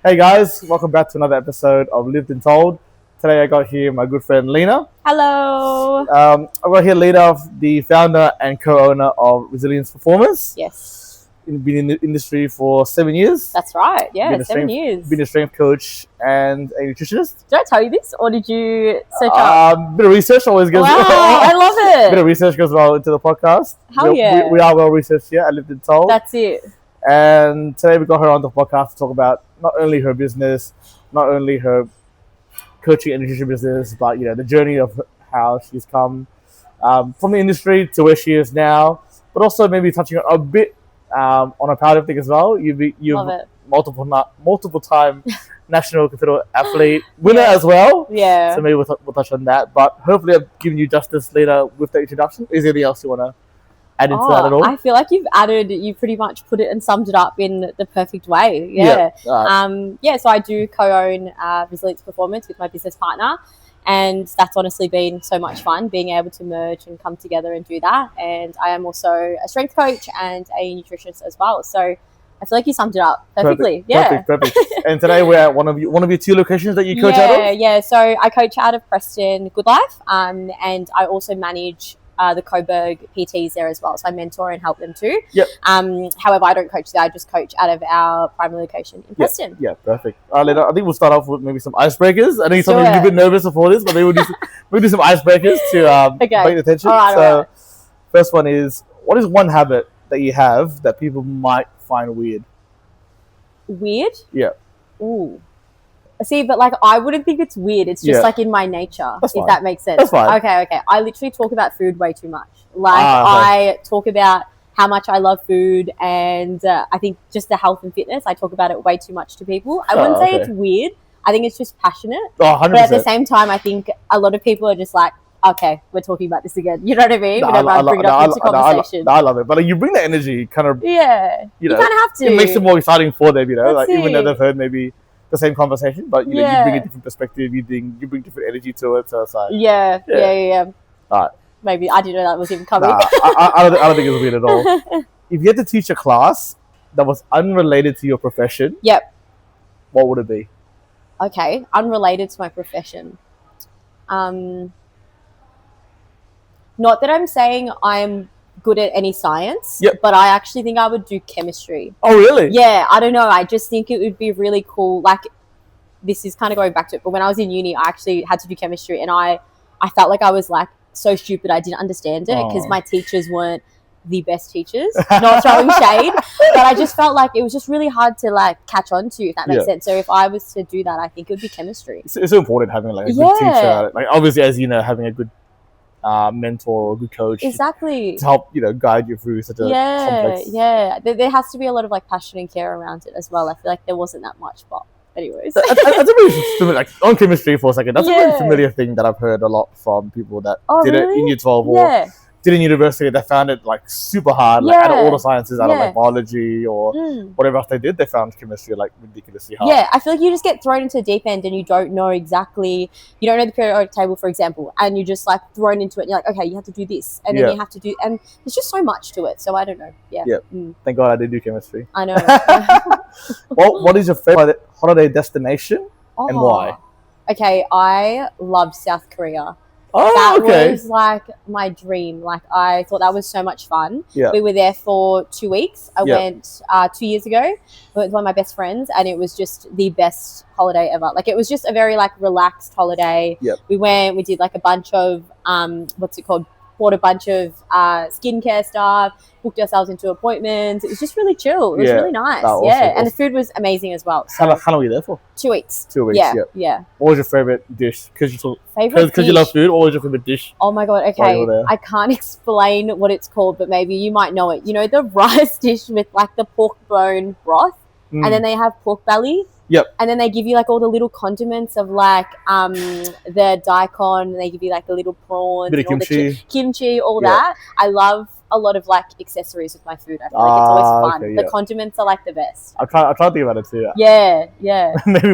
Hey guys, welcome back to another episode of Lived and Told. Today I got here my good friend Lina. Hello. I got here Lina, the founder and co-owner of Resilience Performance. Yes. Been in the industry for 7 years. That's right. Yeah, 7 years. Been a strength coach and a nutritionist. Did I tell you this, or did you search up? Bit of research always goes. Wow, I love it. Bit of research goes well into the podcast. We are well researched here at Lived and Told. That's it. And today we got her on the podcast to talk about not only her business, not only her coaching and nutrition business, but the journey of how she's come from the industry to where she is now, but also maybe touching a bit on a powerlifting as well. You're multiple time national cathedral athlete winner as well. Yeah. So maybe we'll touch on that. But hopefully I've given you justice later with the introduction. Is there anything else you want to add into that at all? I feel like you pretty much put it and summed it up in the perfect way. Yeah. So I do co-own Resilience Performance with my business partner, and that's honestly been so much fun being able to merge and come together and do that. And I am also a strength coach and a nutritionist as well. So I feel like you summed it up perfectly. Perfect. And today we're at one of your two locations that you coach out of? Yeah. So I coach out of Preston Good Life, and I also manage the Coburg PTs there as well. So I mentor and help them too. Yep. However, I don't coach there. I just coach out of our primary location in Preston. Yeah, perfect. Lena, I think we'll start off with maybe some icebreakers. I know you've been nervous before this, but maybe we'll do some icebreakers to break the tension. All right. First one is, what is one habit that you have that people might find weird? Weird? Yeah. Ooh. See, but I wouldn't think it's weird. It's just in my nature, if that makes sense. That's fine. Okay. I literally talk about food way too much. I talk about how much I love food, and I think just the health and fitness, I talk about it way too much to people. I wouldn't say it's weird. I think it's just passionate. 100%. But at the same time, I think a lot of people are just like, okay, we're talking about this again. You know what I mean? Whenever I bring it up into conversation. I love it. But you bring that energy kind of... Yeah. You kind of have to. It makes it more exciting for them, That's even though they've heard maybe the same conversation, but you bring a different perspective, you bring different energy to it, so it's like... Yeah. All right. Maybe, I didn't know that was even coming. I don't think it's weird at all. If you had to teach a class that was unrelated to your profession... Yep. What would it be? Okay, unrelated to my profession. Not that I'm saying I'm good at any science, but I actually think I would do chemistry. Oh, really? Yeah, I don't know. I just think it would be really cool. This is kind of going back to it, but when I was in uni, I actually had to do chemistry, and I felt like I was so stupid. I didn't understand it because my teachers weren't the best teachers. Not throwing shade, but I just felt like it was just really hard to catch on to, if that makes sense. So if I was to do that, I think it would be chemistry. It's so important having a good teacher. Obviously, as you know, having a good mentor or good coach to help guide you through such a complex... There has to be a lot of passion and care around it as well. I feel like there wasn't that much, but anyways. That's a really familiar, on chemistry for a second, that's a really familiar thing that I've heard a lot from people that did it in year 12 or did in university. They found it super hard, out of all the sciences, out of biology or whatever else they did, they found chemistry ridiculously hard. Yeah, I feel like you just get thrown into the deep end and you don't know exactly, you don't know the periodic table, for example, and you're just thrown into it and you're like, okay, you have to do this, and then you have to do, and there's just so much to it, so I don't know. Thank God I did do chemistry. I know. What is your favorite holiday destination and why? Okay, I loved South Korea. That was my dream. I thought that was so much fun. We were there for 2 weeks. I went 2 years ago. I went with one of my best friends, and it was just the best holiday ever. It was just a very relaxed holiday. We went, we did a bunch of bought a bunch of skincare stuff, booked ourselves into appointments. It was just really chill. It was really nice. And the food was amazing as well. So. How long were you there for? 2 weeks. 2 weeks. Yeah. What was your favorite dish? Because you love food. What was your favorite dish? Oh my god. Okay, I can't explain what it's called, but maybe you might know it. You know the rice dish with the pork bone broth, and then they have pork belly. And then they give you all the little condiments of the daikon, and they give you the little prawns, bit of kimchi, all that. I love a lot of accessories with my food. I feel like it's always fun. The condiments are the best. I'll try to think about it too. Yeah. Maybe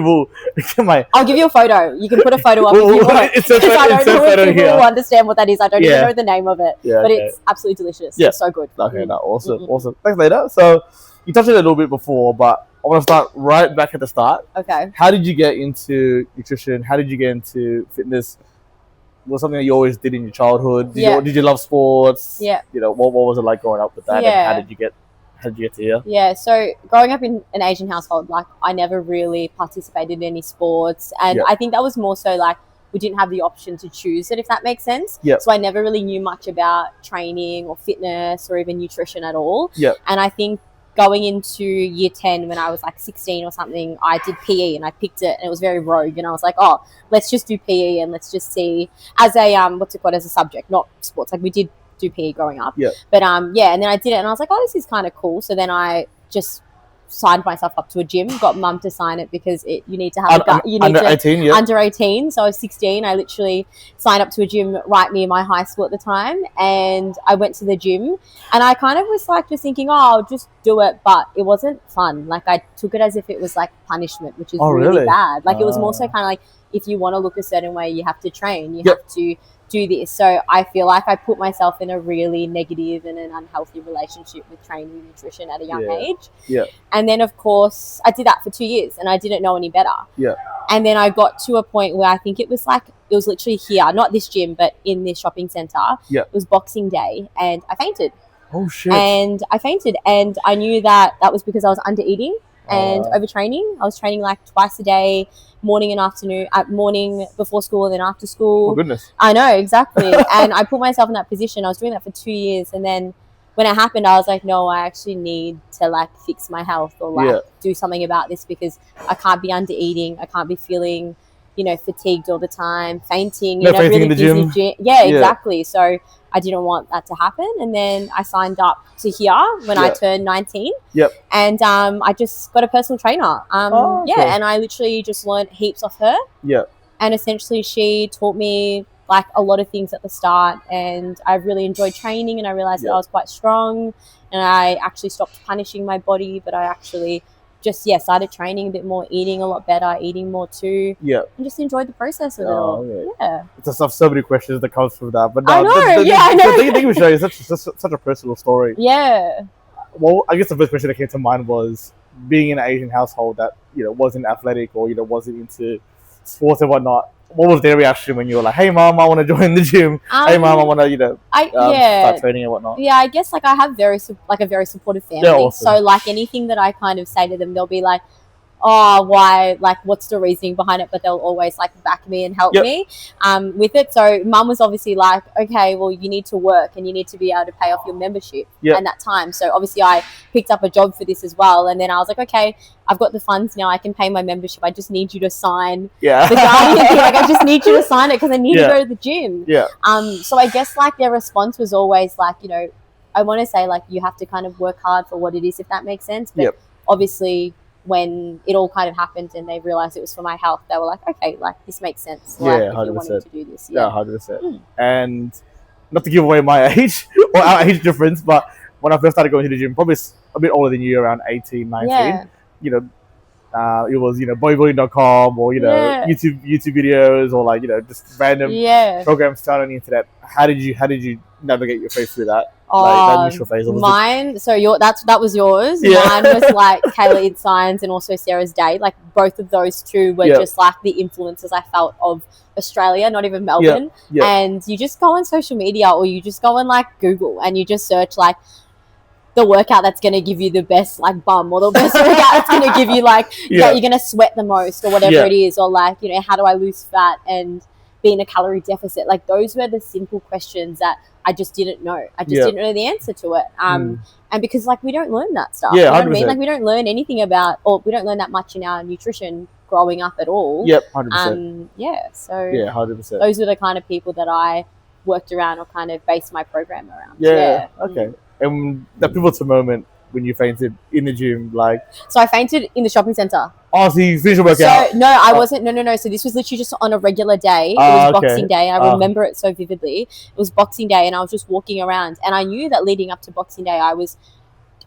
I'll give you a photo. You can put a photo up if you want. Because I don't know if people will understand what that is. I don't even know the name of it. But it's absolutely delicious. It's so good. Okay, awesome. Thanks, Lina. So you touched on it a little bit before, but I want to start right back at the start. Okay. How did you get into nutrition? How did you get into fitness? Was something that you always did in your childhood? Did you love sports? Yeah. What was it like growing up with that? Yeah. And how did you get to here? Yeah, so growing up in an Asian household, like I never really participated in any sports, and I think that was more so like we didn't have the option to choose it, if that makes sense. So I never really knew much about training or fitness or even nutrition at all. And I think going into year 10 when I was like 16 or something, I did PE and I picked it and it was very rogue, and I was like, oh, let's just do PE and let's just see as a as a subject, not sports. Like we did do PE growing up. But and then I did it and I was like, oh, this is kind of cool. So then I just signed myself up to a gym, got mum to sign it because you need to have under 18. Under 18. So I was 16. I literally signed up to a gym right near my high school at the time, and I went to the gym and I kind of was like just thinking, oh, I'll just do it, but it wasn't fun. Like I took it as if it was like punishment, which is really bad. Like it was more so kind of like, if you want to look a certain way, you have to train, you have to do this. So I feel like I put myself in a really negative and an unhealthy relationship with training and nutrition at a young age. And then of course I did that for 2 years and I didn't know any better. And then I got to a point where I think it was literally here, not this gym, but in this shopping centre. It was Boxing Day and I fainted. Oh shit. And I fainted, and I knew that was because I was under eating and overtraining. I was training like twice a day, morning and afternoon, morning before school and then after school. Oh goodness. I know, exactly. And I put myself in that position. I was doing that for 2 years, and then when it happened, I was like, no, I actually need to like fix my health or do something about this, because I can't be under eating. I can't be feeling, fatigued all the time, fainting, fainting really in the busy gym. Yeah, exactly. So I didn't want that to happen. And then I signed up to here when I turned 19. And I just got a personal trainer. And I literally just learned heaps off her. And essentially she taught me like a lot of things at the start, and I really enjoyed training, and I realized that I was quite strong, and I actually stopped punishing my body, but I actually just started training a bit more, eating a lot better, eating more too, and just enjoyed the process of it all. It's just so many questions that comes from that, but I know. I think we show you such a personal story. Well, I guess the first question that came to mind was being in an Asian household that wasn't athletic or wasn't into sports and whatnot. What was their reaction when you were like, "Hey, mom, I want to join the gym. Hey, mom, I want to start training and whatnot"? Yeah, I guess like I have a very supportive family. Awesome. So like anything that I kind of say to them, they'll be like, oh, why, like what's the reasoning behind it, but they'll always like back me and help me with it. So mum was obviously like, okay, well you need to work and you need to be able to pay off your membership at that time. So obviously I picked up a job for this as well, and then I was like, okay, I've got the funds now, I can pay my membership, I just need you to sign the Guardian thing. Like I just need you to sign it because I need to go to the gym. So I guess like their response was always like, I want to say like you have to kind of work hard for what it is, if that makes sense. But obviously when it all kind of happened and they realized it was for my health, they were like, okay, like this makes sense. Like, if you wanted to do this. 100%. And not to give away my age or our age difference, but when I first started going to the gym, probably a bit older than you, around 18, 19, it was, bodybuilding.com or, YouTube videos or like, just random programs started on the internet. How did you navigate your face through that? Like that initial phase? Mine, so that was yours. Mine was like Kayla Eats Science and also Sarah's Day. Like both of those two were just like the influences I felt of Australia, not even Melbourne. And you just go on social media or you just go on like Google and you just search like the workout that's going to give you the best like bum, or the best workout that's going to give you like that you're going to sweat the most or whatever it is, or like, how do I lose fat and be in a calorie deficit? Like those were the simple questions that I just didn't know. I just didn't know the answer to it. And because like we don't learn that stuff. You know what I mean? Like we don't learn anything about, or we don't learn that much in our nutrition growing up at all. 100%. So 100%. Those were the kind of people that I worked around or kind of based my program around. Okay. And that pivotal moment when you fainted in the gym, like... So I fainted in the shopping centre. Oh, so you finished your workout? So, no, I wasn't. No. So this was literally just on a regular day. It was Boxing Day. I remember it so vividly. It was Boxing Day and I was just walking around. And I knew that leading up to Boxing Day, I was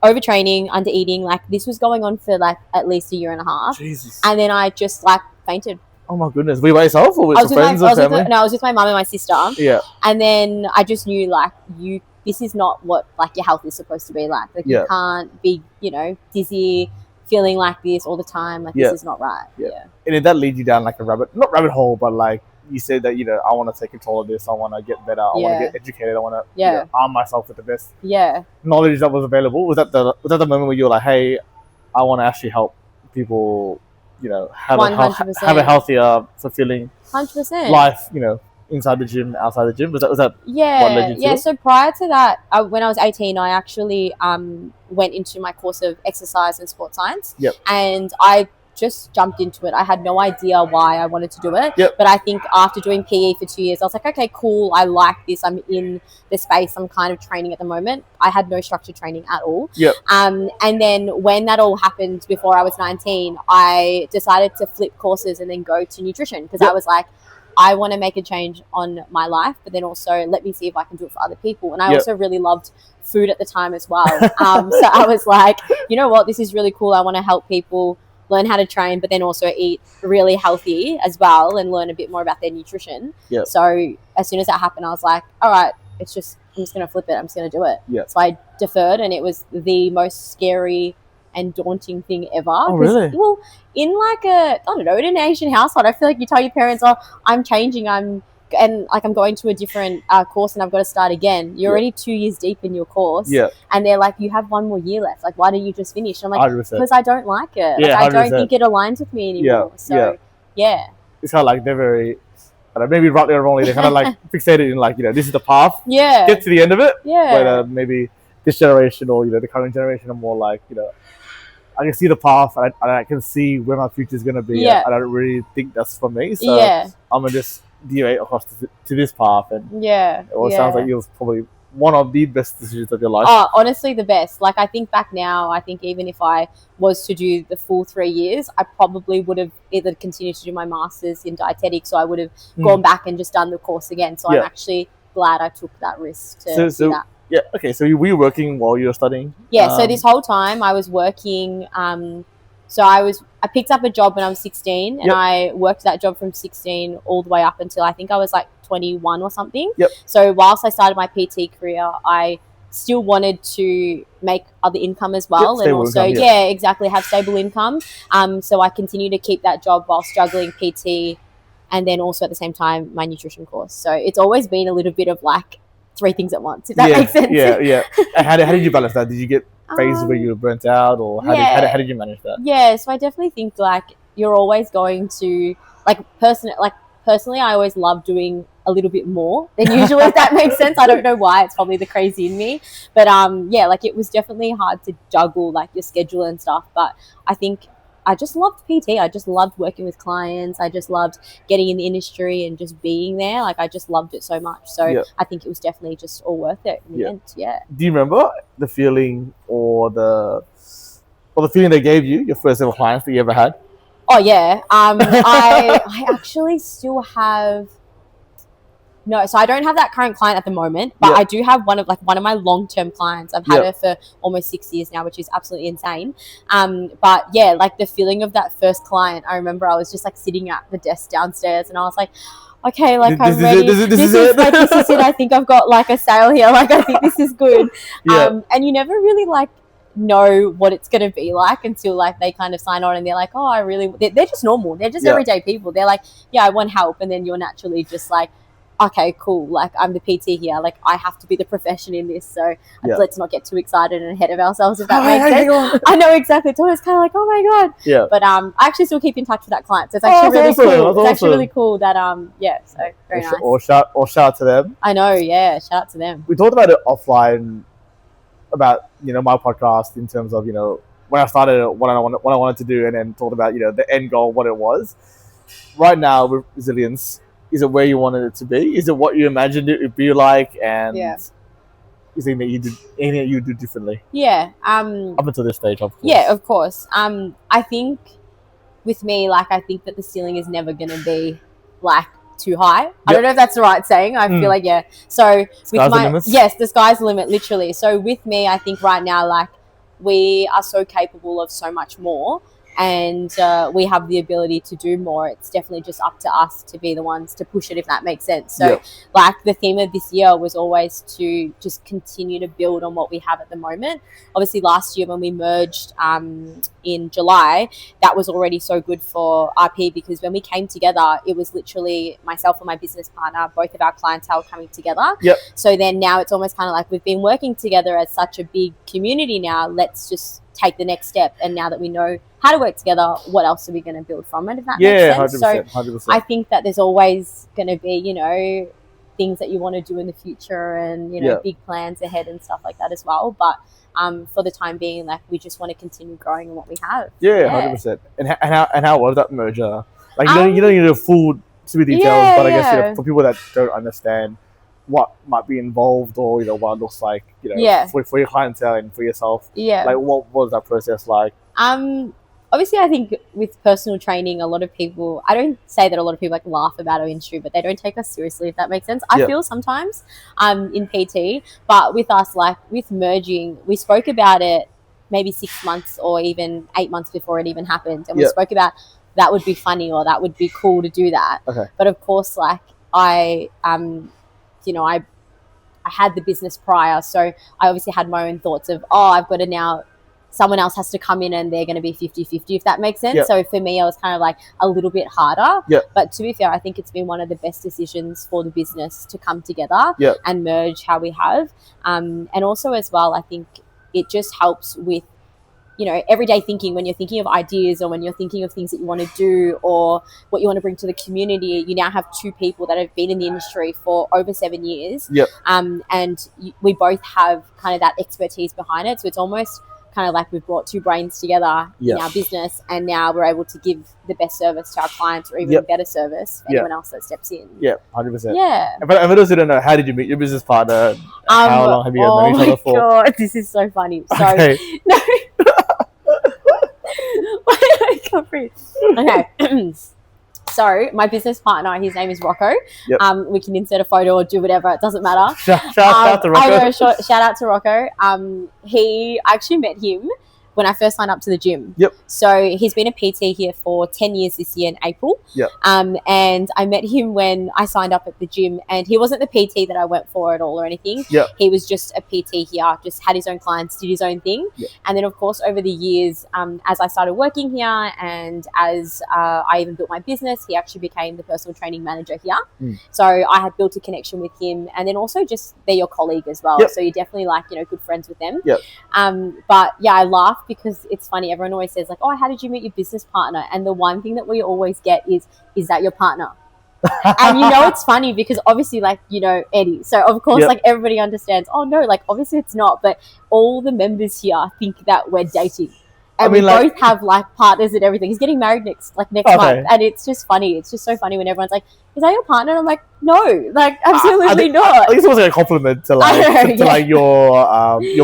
overtraining, under eating. Like this was going on for like at least a year and a half. Jesus. And then I just like fainted. Oh my goodness. Were you by yourself or with some friends or family? I was with my mum and my sister. Yeah. And then I just knew like this is not what like your health is supposed to be like. Like you can't be, dizzy, feeling like this all the time. Like this is not right. Yeah. And did that lead you down like a not rabbit hole, but like you said that, I want to take control of this. I want to get better. I want to get educated. I want to arm myself with the best knowledge that was available. Was that the moment where you were like, hey, I want to actually help people, have a healthier, fulfilling 100% life, inside the gym, outside the gym? Was that what led you to it? So prior to that, when I was 18, I actually went into my course of exercise and sports science. And I just jumped into it. I had no idea why I wanted to do it. But I think after doing PE for 2 years, I was like, okay, cool. I like this. I'm in the space. I'm kind of training at the moment. I had no structured training at all. And then when that all happened before I was 19, I decided to flip courses and then go to nutrition because I was like, I want to make a change on my life, but then also let me see if I can do it for other people. And I also really loved food at the time as well. So I was like, you know what, this is really cool. I want to help people learn how to train, but then also eat really healthy as well and learn a bit more about their nutrition. So as soon as that happened, I was like, all right, I'm just going to flip it. I'm just going to do it. So I deferred, and it was the most scary and daunting thing ever. Oh, really? Well, in like in an Asian household, I feel like you tell your parents, oh, I'm changing, I'm going to a different course and I've got to start again. You're already 2 years deep in your course. And they're like, you have 1 more year left. Like, why don't you just finish? And I'm like, 100%. because I don't like it. Like, I don't think it aligns with me anymore. It's kind of like they're very, maybe rightly or wrongly, they're kind of like fixated in like, this is the path. Get to the end of it. But maybe this generation or, the current generation are more like, I can see the path and I can see where my future is going to be. I don't really think that's for me. So I'm going to just deviate across to this path. And it sounds like it was probably one of the best decisions of your life. Oh, honestly, the best. Like, I think back now, I think even if I was to do the full 3 years, I probably would have either continued to do my master's in dietetics, or I would have gone back and just done the course again. So I'm actually glad I took that risk to do that. Yeah, okay, so were you working while you were studying? Yeah, so this whole time I was working, so I picked up a job when I was 16, and I worked that job from 16 all the way up until I think I was like 21 or something. So whilst I started my PT career, I still wanted to make other income as well, and also exactly, have stable income. So I continued to keep that job while struggling PT, and then also at the same time my nutrition course. So it's always been a little bit of like 3 things at once, if that makes sense. And how did you balance that? Did you get phases where you were burnt out, or how did you manage that? So I definitely think like you're always going to personally I always love doing a little bit more than usual, if that makes sense. I don't know why, it's probably the crazy in me, but like it was definitely hard to juggle like your schedule and stuff, but I think I just loved PT. I just loved working with clients. I just loved getting in the industry and just being there. Like, I just loved it so much. So I think it was definitely just all worth it in the end. Do you remember the feeling or the feeling they gave you, your first ever clients that you ever had? Oh, yeah. I actually still have... No, so I don't have that current client at the moment, but I do have one of my long-term clients. I've had her for almost 6 years now, which is absolutely insane. But yeah, like the feeling of that first client, I remember I was just like sitting at the desk downstairs and I was like, okay, like I'm ready. This is it. I think I've got like a sale here. Like, I think this is good. And you never really like know what it's going to be like until like they kind of sign on and they're like, oh, they're just normal. They're just everyday people. They're like, yeah, I want help. And then you're naturally just like, okay, cool, like I'm the PT here, like I have to be the profession in this, so let's not get too excited and ahead of ourselves, if that makes sense. I know, exactly. It's always kind of like, oh my god. But I actually still keep in touch with that client, so it's actually really cool. It's actually really cool that so very nice. Or shout out to them. I know, shout out to them. We talked about it offline about my podcast in terms of when I started what I wanted to do, and then talked about the end goal, what it was. Right now with Resilience, is it where you wanted it to be? Is it what you imagined it would be like? And is there anything that you do differently? Up until this stage, of course. Yeah, of course. I think with me, like, I think that the ceiling is never going to be like too high. I don't know if that's the right saying. I feel like, So the sky's the limit, literally. So with me, I think right now, like, we are so capable of so much more. and we have the ability to do more. It's definitely just up to us to be the ones to push it, if that makes sense. So like the theme of this year was always to just continue to build on what we have at the moment. Obviously last year when we merged in July, that was already so good for RP, because when we came together, it was literally myself and my business partner, both of our clientele coming together. So then now it's almost kind of like we've been working together as such a big community now. Let's just take the next step. And now that we know how to work together, what else are we going to build from it, if that makes sense? 100%, 100%. So I think that there's always going to be, you know, things that you want to do in the future and, you know, big plans ahead and stuff like that as well. But for the time being, like, we just want to continue growing in what we have. 100%. And how was that merger? Like, you don't need a full super details, but I guess, you know, for people that don't understand what might be involved, or, you know, what it looks like, you know, for your clientele and for yourself. Like, what was that process like? Obviously, I think with personal training, a lot of people, I don't say that a lot of people like laugh about our industry, but they don't take us seriously, if that makes sense. I feel sometimes in PT, but with us, like with merging, we spoke about it maybe 6 months or even 8 months before it even happened. And we spoke about that would be funny or that would be cool to do that. But of course, like I had the business prior, so I obviously had my own thoughts of, I've got to now, someone else has to come in and they're going to be 50-50, if that makes sense. So for me, I was kind of like a little bit harder. But to be fair, I think it's been one of the best decisions for the business to come together and merge how we have. And also as well, I think it just helps with, you know, everyday thinking. When you're thinking of ideas or when you're thinking of things that you want to do or what you want to bring to the community, you now have two people that have been in the industry for over 7 years. And we both have kind of that expertise behind it. So it's almost kind of like we've brought two brains together in our business, and now we're able to give the best service to our clients, or even better service for anyone else that steps in. 100%. And for those who don't know, how did you meet your business partner? How long have you guys known each other for? Oh my God, this is so funny. So, no. I can't breathe. Okay. So my business partner, his name is Rocco. We can insert a photo or do whatever, it doesn't matter. Shout out to Rocco. I know, shout out to Rocco. I actually met him when I first signed up to the gym. So he's been a PT here for 10 years this year in April. And I met him when I signed up at the gym, and he wasn't the PT that I went for at all or anything. He was just a PT here, just had his own clients, did his own thing. And then of course over the years, as I started working here and as I even built my business, he actually became the personal training manager here. So I had built a connection with him, and then also just they're your colleague as well. So you're definitely like, you know, good friends with them. But yeah, I laugh because it's funny. Everyone always says like, how did you meet your business partner? And the one thing that we always get is that your partner? And you know, it's funny because obviously, like, you know, Eddie. So of course, like everybody understands, no, like obviously it's not. But all the members here think that we're dating. And we both have like partners and everything. He's getting married next month. And it's just funny. It's just so funny when everyone's like, is that your partner? And I'm like, no, like absolutely not. I think it was like a compliment to like like your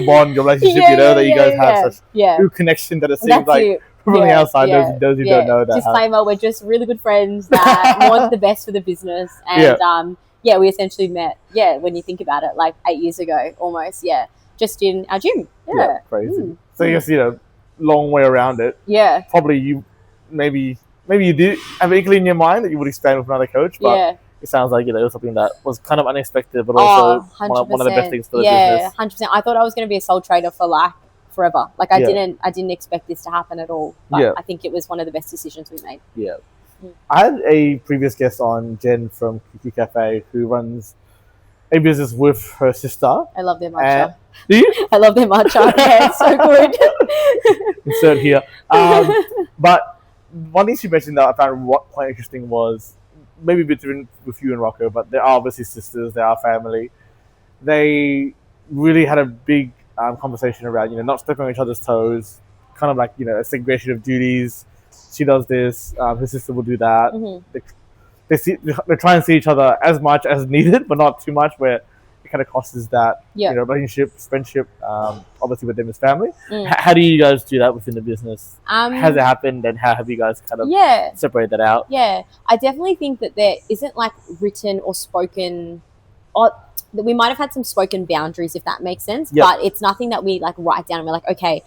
bond, your relationship, you know, that you guys have such good connection that it seems like from the outside, those who don't know that. Disclaimer, we're just really good friends that want the best for the business. And we essentially met, when you think about it, like 8 years ago almost, just in our gym. Crazy. So I guess, you know, long way around it. Probably you maybe you did have equally in your mind that you would expand with another coach, but it sounds like, you know, it was something that was kind of unexpected, but also one of the best things for the business. 100%. I thought I was going to be a sole trader for like forever. Like I didn't expect this to happen at all. But I think it was one of the best decisions we made. I had a previous guest on, Jen from Kiki Cafe, who runs a business with her sister. I love their matcha. Do you? I love their matcha. Yeah, it's so good. Insert here. But one thing she mentioned that I found quite interesting was maybe between with you and Rocco, but they are obviously sisters, they are family. They really had a big conversation around, you know, not stepping on each other's toes, kind of like, you know, a segregation of duties. She does this, her sister will do that. They try and see each other as much as needed, but not too much where it kind of crosses that, you know, relationship, friendship, obviously with them as family. How do you guys do that within the business? Has it happened, and how have you guys kind of separated that out? I definitely think that there isn't like written or spoken, or we might have had some spoken boundaries, if that makes sense, but it's nothing that we like write down and we're like, okay,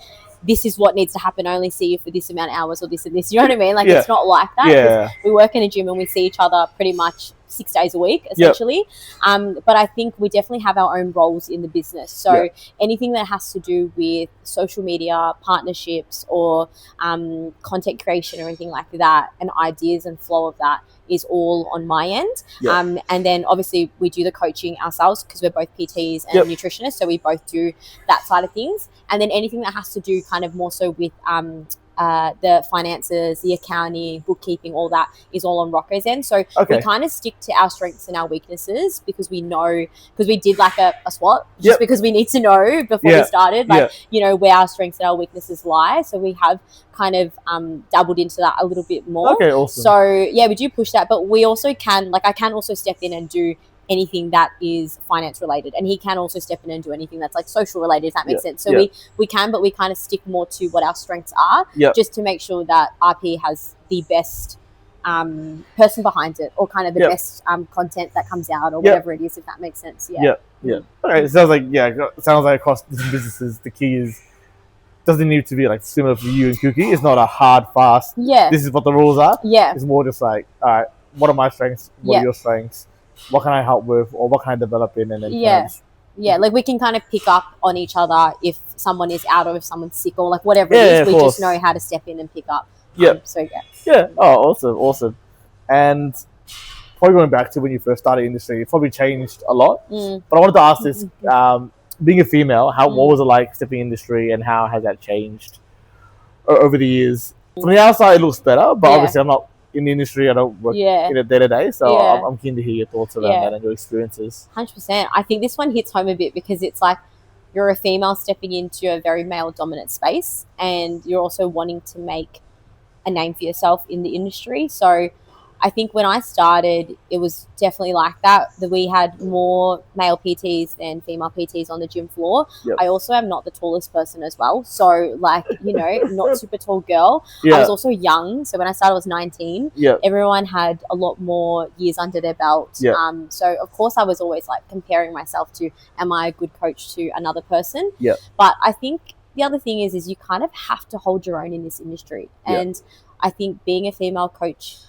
this is what needs to happen. I only see you for this amount of hours or this and this. You know what I mean? Like, it's not like that. We work in a gym and we see each other pretty much 6 days a week, essentially. But I think we definitely have our own roles in the business. So anything that has to do with social media, partnerships, or content creation or anything like that, and ideas and flow of that is all on my end. And then obviously we do the coaching ourselves because we're both PTs and nutritionists. So we both do that side of things. And then anything that has to do kind of more so with the finances, the accounting, bookkeeping, all that is all on Rocco's end. So we kind of stick to our strengths and our weaknesses because we know, because we did like a SWOT, just because we need to know before we started, like, you know, where our strengths and our weaknesses lie. So we have kind of dabbled into that a little bit more. Okay, awesome. So yeah, we do push that, but we also can, like, I can also step in and do anything that is finance related, and he can also step in and do anything that's like social related, if that makes sense. So we can, but we kind of stick more to what our strengths are, just to make sure that RP has the best person behind it, or kind of the best content that comes out, or whatever it is, if that makes sense. Okay, it sounds like across different businesses the key is, doesn't need to be like similar for you and Cookie. It's not a hard fast this is what the rules are. It's more just like, all right, what are my strengths, what are your strengths, what can I help with, or what can I develop in, and then like we can kind of pick up on each other if someone is out or if someone's sick or like whatever it is. We just know how to step in and pick up. Oh, awesome. And probably going back to when you first started industry, it probably changed a lot. But I wanted to ask this: being a female, what was it like stepping in industry, and how has that changed over the years? From the outside, it looks better, but obviously I'm not in the industry. I don't work in it day to day, so I'm keen to hear your thoughts around that and your experiences. 100%. I think this one hits home a bit because it's like you're a female stepping into a very male dominant space, and you're also wanting to make a name for yourself in the industry. So I think when I started, it was definitely like that we had more male PTs than female PTs on the gym floor. I also am not the tallest person as well. So, like, you know, not super tall girl. I was also young. So when I started, I was 19. Everyone had a lot more years under their belt. So, of course, I was always, like, comparing myself to, am I a good coach to another person? But I think the other thing is you kind of have to hold your own in this industry. And I think being a female coach,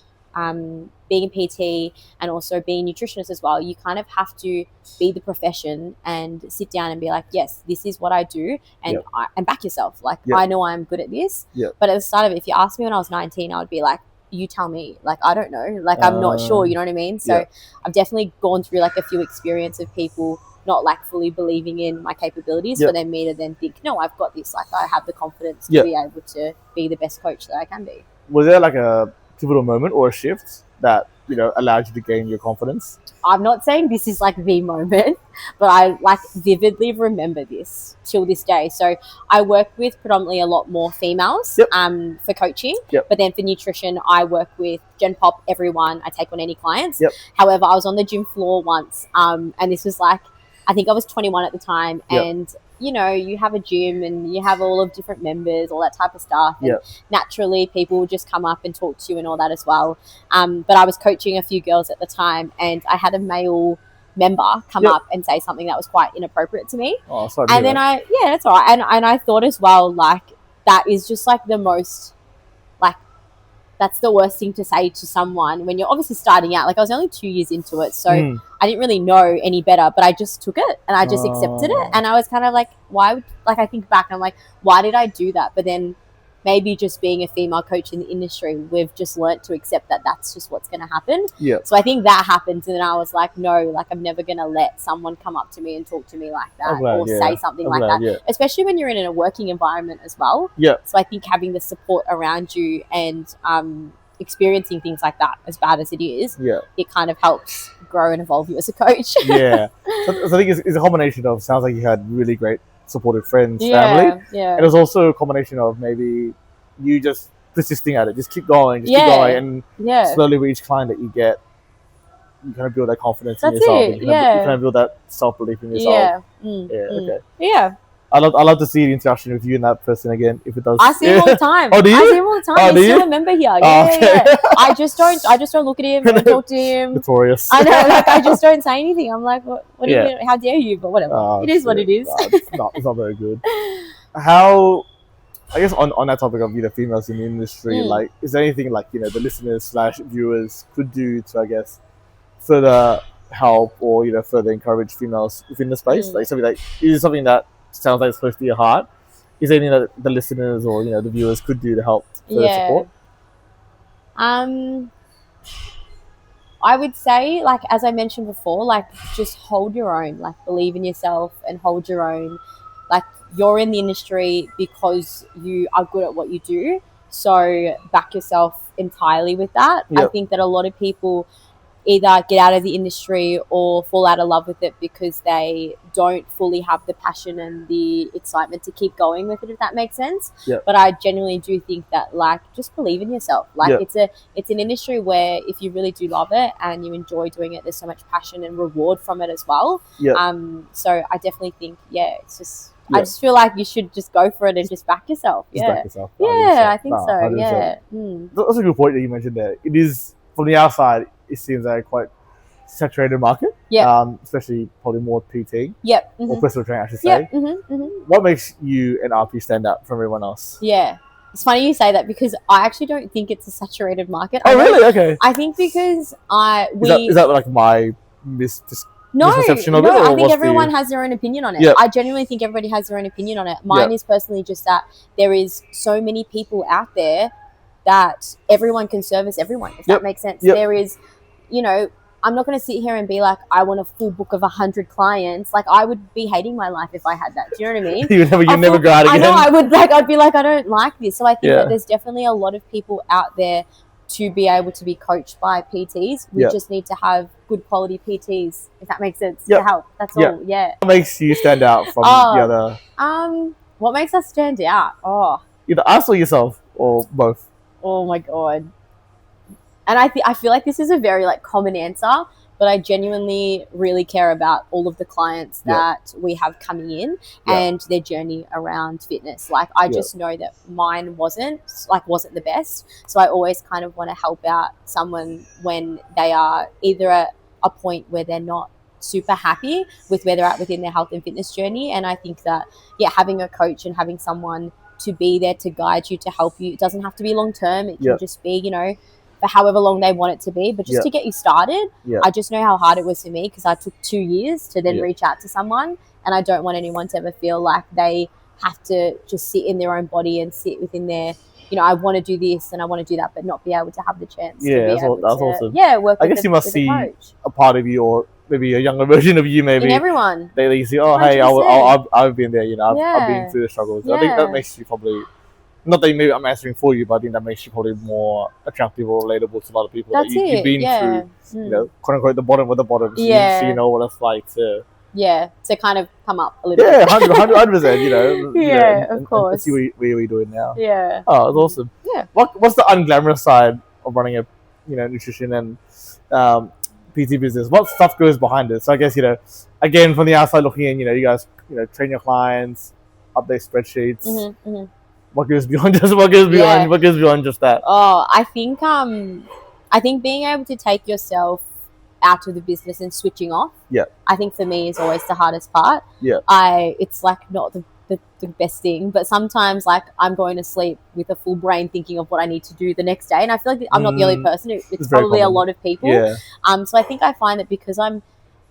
being a PT, and also being a nutritionist as well, you kind of have to be the profession and sit down and be like, yes, this is what I do, and and back yourself. Like, I know I'm good at this. But at the start of it, if you asked me when I was 19, I would be like, you tell me. Like, I don't know. Like, I'm not sure. You know what I mean? So I've definitely gone through like a few experience of people not like fully believing in my capabilities for them me to then think, no, I've got this. Like, I have the confidence to be able to be the best coach that I can be. Was there like a pivotal moment or a shift that, you know, allowed you to gain your confidence? I'm not saying this is like the moment, but I like vividly remember this till this day. So I work with predominantly a lot more females for coaching, but then for nutrition I work with Gen Pop, everyone. I take on any clients. However, I was on the gym floor once, and this was like, I think I was 21 at the time, and you know, you have a gym and you have all of different members, all that type of stuff. And naturally people will just come up and talk to you and all that as well. But I was coaching a few girls at the time, and I had a male member come up and say something that was quite inappropriate to me. Oh, sorry. And then that's all right. And I thought as well, like, that is just like the most, like, that's the worst thing to say to someone when you're obviously starting out. Like, I was only 2 years into it, so I didn't really know any better, but I just took it and I just accepted it. And I was kind of like, I think back and I'm like, why did I do that? But then maybe just being a female coach in the industry, we've just learnt to accept that that's just what's going to happen. So I think that happened, and then I was like, no, like, I'm never going to let someone come up to me and talk to me like that, or say something like that, especially when you're in a working environment as well. So I think having the support around you and experiencing things like that, as bad as it is, it kind of helps grow and evolve you as a coach. So I think it's a combination of, sounds like you had really great supportive friends, family. And it was also a combination of maybe you just persisting at it, just keep going, and slowly with each client that you get, you kind of build that confidence in yourself. You kind of build that self-belief in yourself. I love to see the interaction with you and that person again, if it does. I see him all the time. Oh, do you? I see him all the time. He's still a member here. I just don't look at him, don't talk to him. Notorious. I know, like, I just don't say anything. I'm like, what do you mean? How dare you? But whatever. It is what it is. It's not very good. How I guess on that topic of females in the industry, like, is there anything like the listeners / viewers could do to, I guess, further help or further encourage females within the space? Like something like, is something that sounds like it's close to your heart? Is there anything that the listeners or the viewers could do to help further support? I would say, like, as I mentioned before, like, just hold your own, like, believe in yourself and hold your own. Like, you're in the industry because you are good at what you do, so back yourself entirely with that. I think that a lot of people either get out of the industry or fall out of love with it because they don't fully have the passion and the excitement to keep going with it, if that makes sense. But I genuinely do think that, like, just believe in yourself. Like, it's an industry where if you really do love it and you enjoy doing it, there's so much passion and reward from it as well. So I definitely think, it's just, I just feel like you should just go for it and just back yourself. Back yourself. I think so. 100%. That's a good point that you mentioned there. It is, from the outside, it seems like a quite saturated market. Especially probably more PT. Or personal training, I should say. What makes you and RP stand out from everyone else? It's funny you say that because I actually don't think it's a saturated market. Oh, really? Okay. I think because is that like my misconception of it? I think everyone has their own opinion on it. I genuinely think everybody has their own opinion on it. Mine is personally just that there is so many people out there that everyone can service everyone, if that makes sense. There is, I'm not going to sit here and be like, I want a full book of 100 clients. Like, I would be hating my life if I had that. Do you know what I mean? You'd never go out again. I know, I'd be like, I don't like this. So I think that there's definitely a lot of people out there to be able to be coached by PTs. We just need to have good quality PTs, if that makes sense, to help. That's all. What makes you stand out from the other? What makes us stand out? Either us or yourself, or both. Oh my God. And I feel like this is a very, like, common answer, but I genuinely really care about all of the clients that we have coming in and their journey around fitness. Like, I just know that mine wasn't the best. So I always kind of want to help out someone when they are either at a point where they're not super happy with where they're at within their health and fitness journey. And I think that, having a coach and having someone to be there to guide you, to help you, it doesn't have to be long term. It can just be, for however long they want it to be, but just to get you started. I just know how hard it was for me because I took 2 years to then reach out to someone, and I don't want anyone to ever feel like they have to just sit in their own body and sit within their, I want to do this and I want to do that, but not be able to have the chance. That's awesome. Work. I guess you must see a part of you, or maybe a younger version of you, maybe in everyone. They see, hey, I've been there, I've been through the struggles. I think that makes you probably. Not that maybe I'm answering for you, but I think that makes you probably more attractive or relatable to a lot of people. That's you've been through, quote unquote, the bottom of the bottom. So you know what it's like to. To kind of come up a little bit. 100%, of course. And see where we're doing now. Oh, it's awesome. What's the unglamorous side of running a, nutrition and PT business? What stuff goes behind it? So I guess, again, from the outside looking in, you guys, train your clients, update spreadsheets. What goes beyond just that? I think being able to take yourself out of the business and switching off. I think for me is always the hardest part. It's like not the best thing, but sometimes, like, I'm going to sleep with a full brain thinking of what I need to do the next day, and I feel like I'm not the only person. It's probably a lot of people. So I think I find that because I'm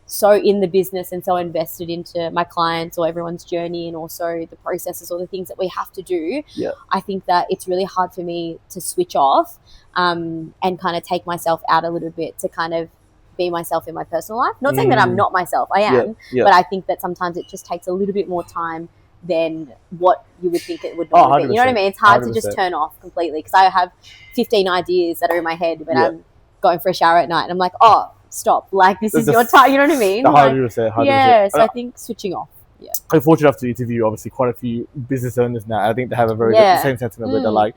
so in the business and so invested into my clients or everyone's journey and also the processes or the things that we have to do, I think that it's really hard for me to switch off and kind of take myself out a little bit to kind of be myself in my personal life. Not saying that I'm not myself, I am, but I think that sometimes it just takes a little bit more time than what you would think it would normally be. You know what I mean? It's hard 100%. To just turn off completely because I have 15 ideas that are in my head when I'm going for a shower at night and I'm like, stop, like, this is your time, you know what I mean? 100%. So I think switching off. I'm fortunate enough to interview obviously quite a few business owners now. I think they have a very the same sentiment where they're like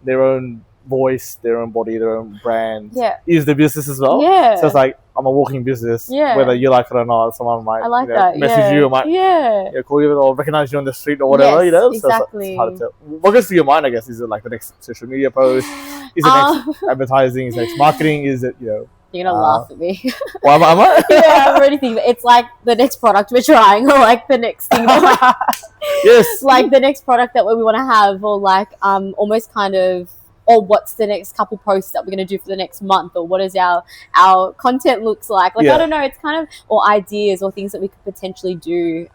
their own voice, their own body, their own brand is the business as well. So it's like, I'm a walking business, whether you like it or not. Someone might message you or might call you or recognize you on the street or whatever, Exactly. So it's hard to tell. What goes through your mind, I guess? Is it like the next social media post? Is it next advertising? Is it next marketing? Is it, You're gonna laugh at me. Why am I? Yeah, I'm already thinking it's like the next product we're trying, or like the next thing that yes, like the next product that we want to have, or like almost kind of, or what's the next couple posts that we're going to do for the next month, or what is our content looks like. I don't know, it's kind of, or ideas or things that we could potentially do,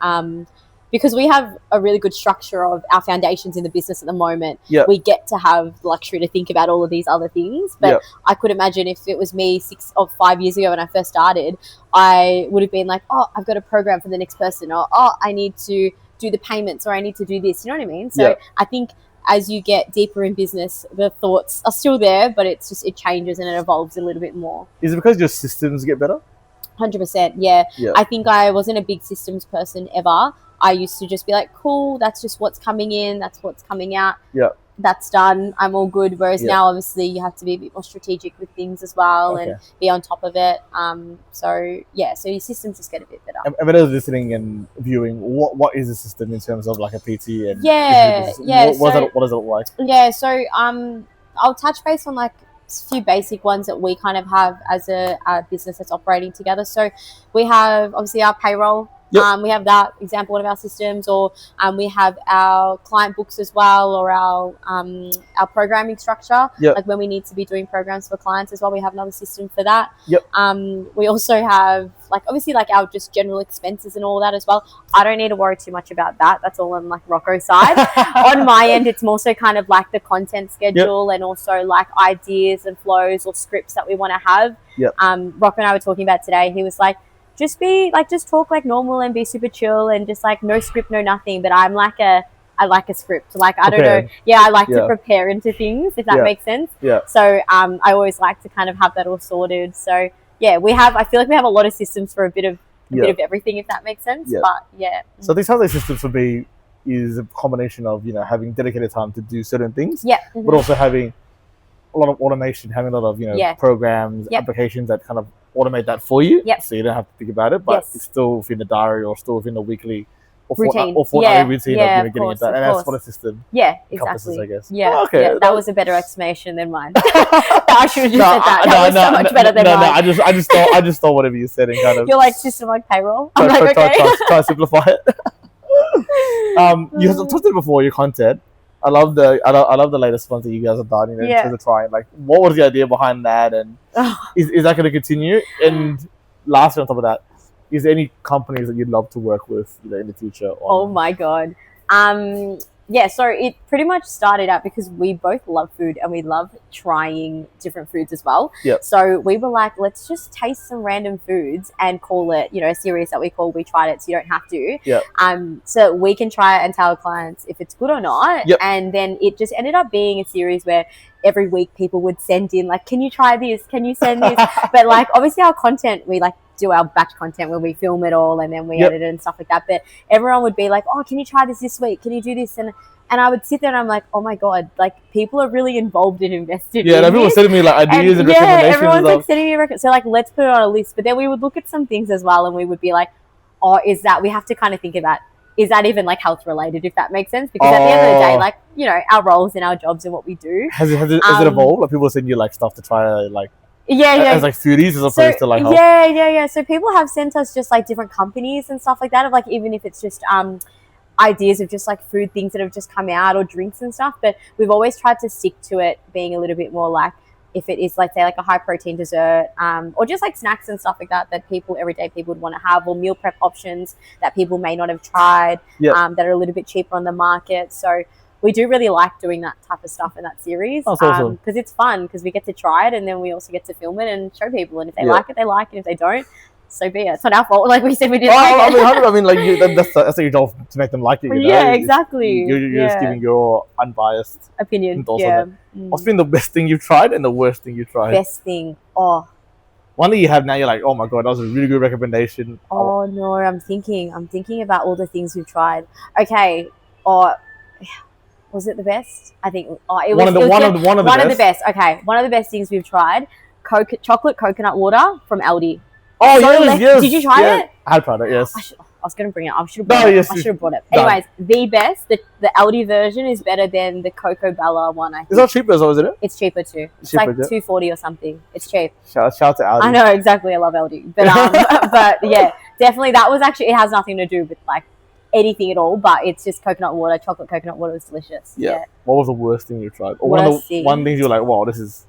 because we have a really good structure of our foundations in the business at the moment. We get to have the luxury to think about all of these other things. But I could imagine if it was me 5 years ago when I first started, I would have been like, oh, I've got a program for the next person, or oh, I need to do the payments, or I need to do this. You know what I mean? So I think as you get deeper in business, the thoughts are still there, but it's just, it changes and it evolves a little bit more. Is it because your systems get better? 100%, yeah. I think I wasn't a big systems person ever. I used to just be like, cool, that's just what's coming in, that's what's coming out. That's done, I'm all good. Whereas now, obviously, you have to be a bit more strategic with things as well, and be on top of it. So your systems just get a bit better. And when I was listening and viewing, what is the system in terms of like a PT and what does it look like? Yeah, so I'll touch base on like a few basic ones that we kind of have as a business that's operating together. So we have obviously our payroll. We have that example, one of our systems, or we have our client books as well, or our programming structure. Like when we need to be doing programs for clients as well, we have another system for that. We also have like obviously like our just general expenses and all that as well. I don't need to worry too much about that. That's all on like Rocco's side. On my end, it's more so kind of like the content schedule and also like ideas and flows or scripts that we want to have. Rocco and I were talking about today. He was like, just talk like normal and be super chill and just like no script, no nothing. But I like a script. Like, I don't know. Yeah, I like to prepare into things, if that makes sense. So I always like to kind of have that all sorted. So yeah, I feel like we have a lot of systems for a bit of everything, if that makes sense. But yeah. So these other systems for me is a combination of, having dedicated time to do certain things. But also having a lot of automation, having a lot of, programs, applications that kind of automate that for you, so you don't have to think about it, but it's still within the diary or still within the weekly or fortnightly routine of getting it done. And that's what a system encompasses, I guess. That was a better explanation than mine. I should have just said that. That was so much better than mine. I just thought whatever you said and kind of... You're like, system like payroll? I'm like, okay. Try to simplify it. You talked about before your content. I love the latest ones that you guys have done, in terms of trying. Like, what was the idea behind that, and is that going to continue? And lastly, on top of that, is there any companies that you'd love to work with, in the future? Oh my god, so it pretty much started out because we both love food and we love trying different foods as well. So we were like, let's just taste some random foods and call it, a series that we call We Tried It, so you don't have to. So we can try it and tell our clients if it's good or not. And then it just ended up being a series where every week people would send in like, can you try this? Can you send this? But like, obviously our content, we like do our batch content where we film it all and then we edit it and stuff like that. But everyone would be like, oh, can you try this week? Can you do this? And I would sit there and I'm like, oh my god, like people are really involved and invested. And people were sending me like ideas and recommendations. Everyone's like sending me so like, let's put it on a list. But then we would look at some things as well and we would be like, oh, we have to kind of think about, is that even like health related, if that makes sense? Because at the end of the day, like, our roles and our jobs and what we do. Has it evolved? Like people send you like stuff to try, like as like foodies as opposed to like health? So people have sent us just like different companies and stuff like that, of like, even if it's just ideas of just like food things that have just come out or drinks and stuff. But we've always tried to stick to it being a little bit more like, if it is, let's say, like a high protein dessert, or just like snacks and stuff like that everyday people would want to have, or meal prep options that people may not have tried, that are a little bit cheaper on the market. So we do really like doing that type of stuff in that series, because it's fun, because we get to try it and then we also get to film it and show people, and if they like it, they like it. If they don't, so be it. It's not our fault. Like we said, we didn't like it. I mean, like that's your job to make them like it. Exactly. You're just giving your unbiased opinion. What's been the best thing you've tried and the worst thing you've tried? Best thing. One that you have now, you're like, oh my god, that was a really good recommendation. Oh no, I'm thinking about all the things we've tried. Okay. Was it the best? I think it was one of the best. Okay, one of the best things we've tried: chocolate coconut water from Aldi. Oh yes. Did you try it? I had tried it. Yes. was going to bring it. I should have brought it. I should have brought it. Anyways, the best, the Aldi version is better than the Cocoa Bella one. I think. It's not cheaper as well, isn't it? It's cheaper too. It's like $2.40 or something. It's cheap. Shout out to Aldi. I know, exactly. I love Aldi. But but yeah, definitely that was actually, it has nothing to do with like anything at all, but it's just coconut water. Chocolate coconut water was delicious. Yeah. What was the worst thing you tried? Or one thing you're like, wow, this is...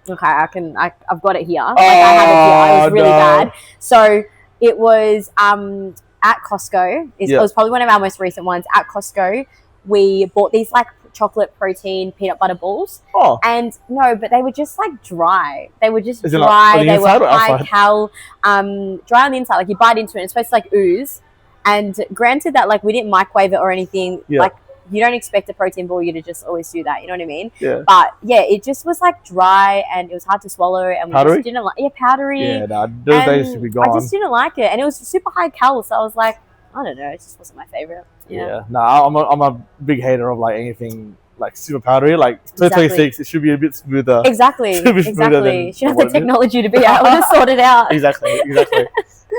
Okay, I've got it here. Like, I have it here. It was really bad. So it was at Costco. It was probably one of our most recent ones. At Costco, we bought these like chocolate protein peanut butter balls. Oh. And no, but they were just like dry. They were just dry. They were high cal, dry on the inside. Like you bite into it, it's supposed to like ooze. And granted that like we didn't microwave it or anything. Yeah. Like you don't expect a protein ball you to just always do that. You know what I mean? Yeah. But yeah, it just was like dry and it was hard to swallow. And we just didn't like powdery. Yeah, those days should be gone. I just didn't like it, and it was super high cal. So I was like, I don't know, it just wasn't my favorite. Yeah. No, I'm a big hater of like anything like super powdery. Like 2026, it should be a bit smoother. Exactly. Exactly. Should have the technology to be able to sort it out. Exactly. And the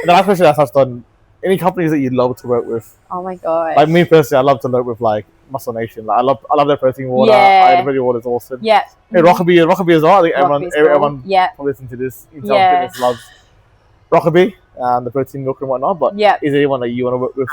last question I touched on. Any companies that you'd love to work with? Oh my god! Like me personally, I love to work with like Muscle Nation. Like I love their protein water. Yeah. Protein water is awesome. Yeah. Hey, Rockaby as well. I think everyone listen to this. Fitness loves Rockaby and the protein milk and whatnot. But is there anyone that you want to work with?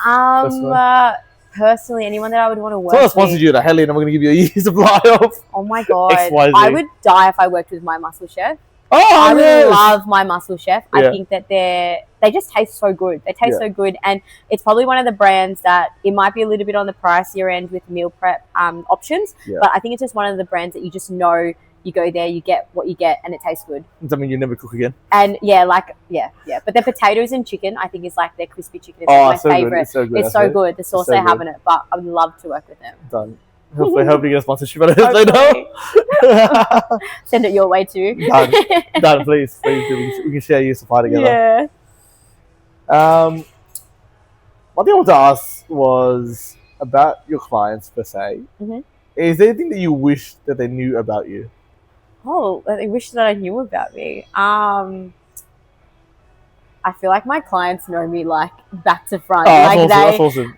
Personally, anyone that I would want to work with. Someone sponsored you, like, hey, Lina, I'm going to give you a year's supply of. Oh my god! XYZ. I would die if I worked with My Muscle Chef. Oh, I really love My Muscle Chef. I think that they just taste so good. They taste so good, and it's probably one of the brands that it might be a little bit on the pricier end with meal prep options, but I think it's just one of the brands that you just know you go there, you get what you get, and it tastes good. Does that mean you never cook again? And but their potatoes and chicken, I think, is like their crispy chicken is my favorite. It's so good. It's so good. The sauce they have in it, but I would love to work with them. Done. Hopefully you get a sponsorship out of this later. Send it your way too. Done, please do. We can share your supply together. Yeah. One thing I wanted to ask was about your clients per se. Mm-hmm. Is there anything that you wish that they knew about you? Oh, that they wish that I knew about me. I feel like my clients know me like back to front. That's awesome.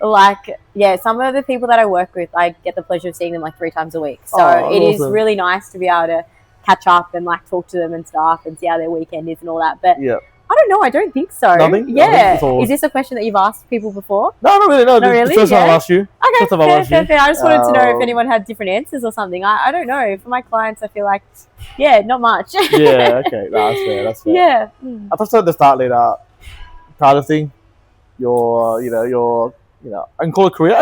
Some of the people that I work with, I get the pleasure of seeing them like 3 times a week. So it is really nice to be able to catch up and like talk to them and stuff and see how their weekend is and all that. But I don't know. I don't think so. Nothing? Yeah. Is this a question that you've asked people before? No, not really. No, not really. First time I asked you. Okay, fair. I just wanted to know if anyone had different answers or something. I don't know. For my clients, I feel like, not much. Yeah, okay. No, that's fair. Yeah. I touched on at the start later, powerlifting, your I can call it career.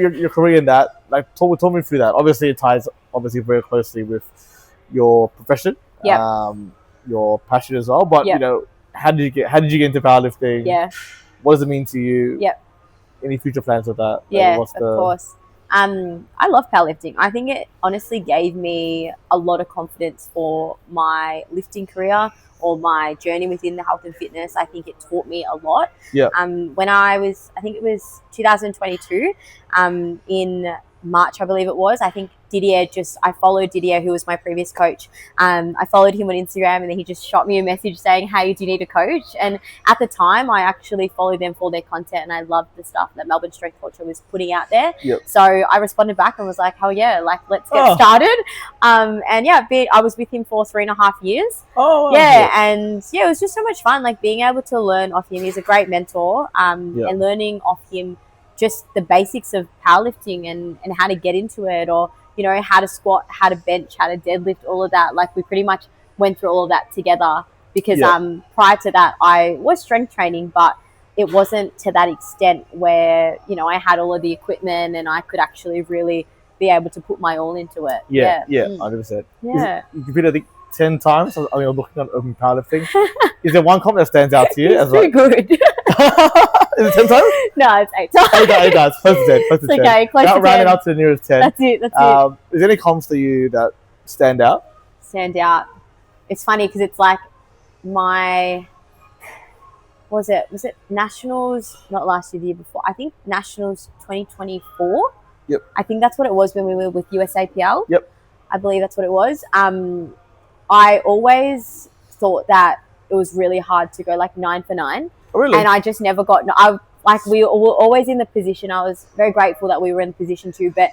Your career in that. Like, talk me through that. Obviously, it ties very closely with your profession. Yeah. Your passion as well. But how did you get into powerlifting? Yeah. What does it mean to you? Yep. Any future plans with that? Yeah, of course. I love powerlifting. I think it honestly gave me a lot of confidence for my lifting career or my journey within the health and fitness. I think it taught me a lot. Yeah. When I was 2022, in March, I believe it was. I think I followed Didier, who was my previous coach. I followed him on Instagram, and then he just shot me a message saying, hey, do you need a coach? And at the time, I actually followed them for their content, and I loved the stuff that Melbourne Strength Culture was putting out there. Yep. So I responded back and was like, hell yeah, like, let's get started. I was with him for 3.5 years. Oh, yeah. And it was just so much fun, like being able to learn off him. He's a great mentor, and learning off him just the basics of powerlifting and how to get into it, or how to squat, how to bench, how to deadlift, all of that. Like, we pretty much went through all of that together because prior to that I was strength training, but it wasn't to that extent where I had all of the equipment and I could actually really be able to put my all into it. 100%. Yeah. You competed, I think, 10 times. I'm looking at open powerlifting. Is there one comp that stands out to you? It's too good. Is it 10 times? No, it's 8 times. 8 times. Close to 10. It's okay, close to 10. Round it up to the nearest 10. That's it. Is there any comps to you that stand out? It's funny because it's like was it Nationals, not last year, the year before. I think Nationals 2024. Yep. I think that's what it was when we were with USAPL. Yep. I believe that's what it was. I always thought that it was really hard to go like 9 for 9. Oh, really? And I just never got, we were always in the position. I was very grateful that we were in the position to, but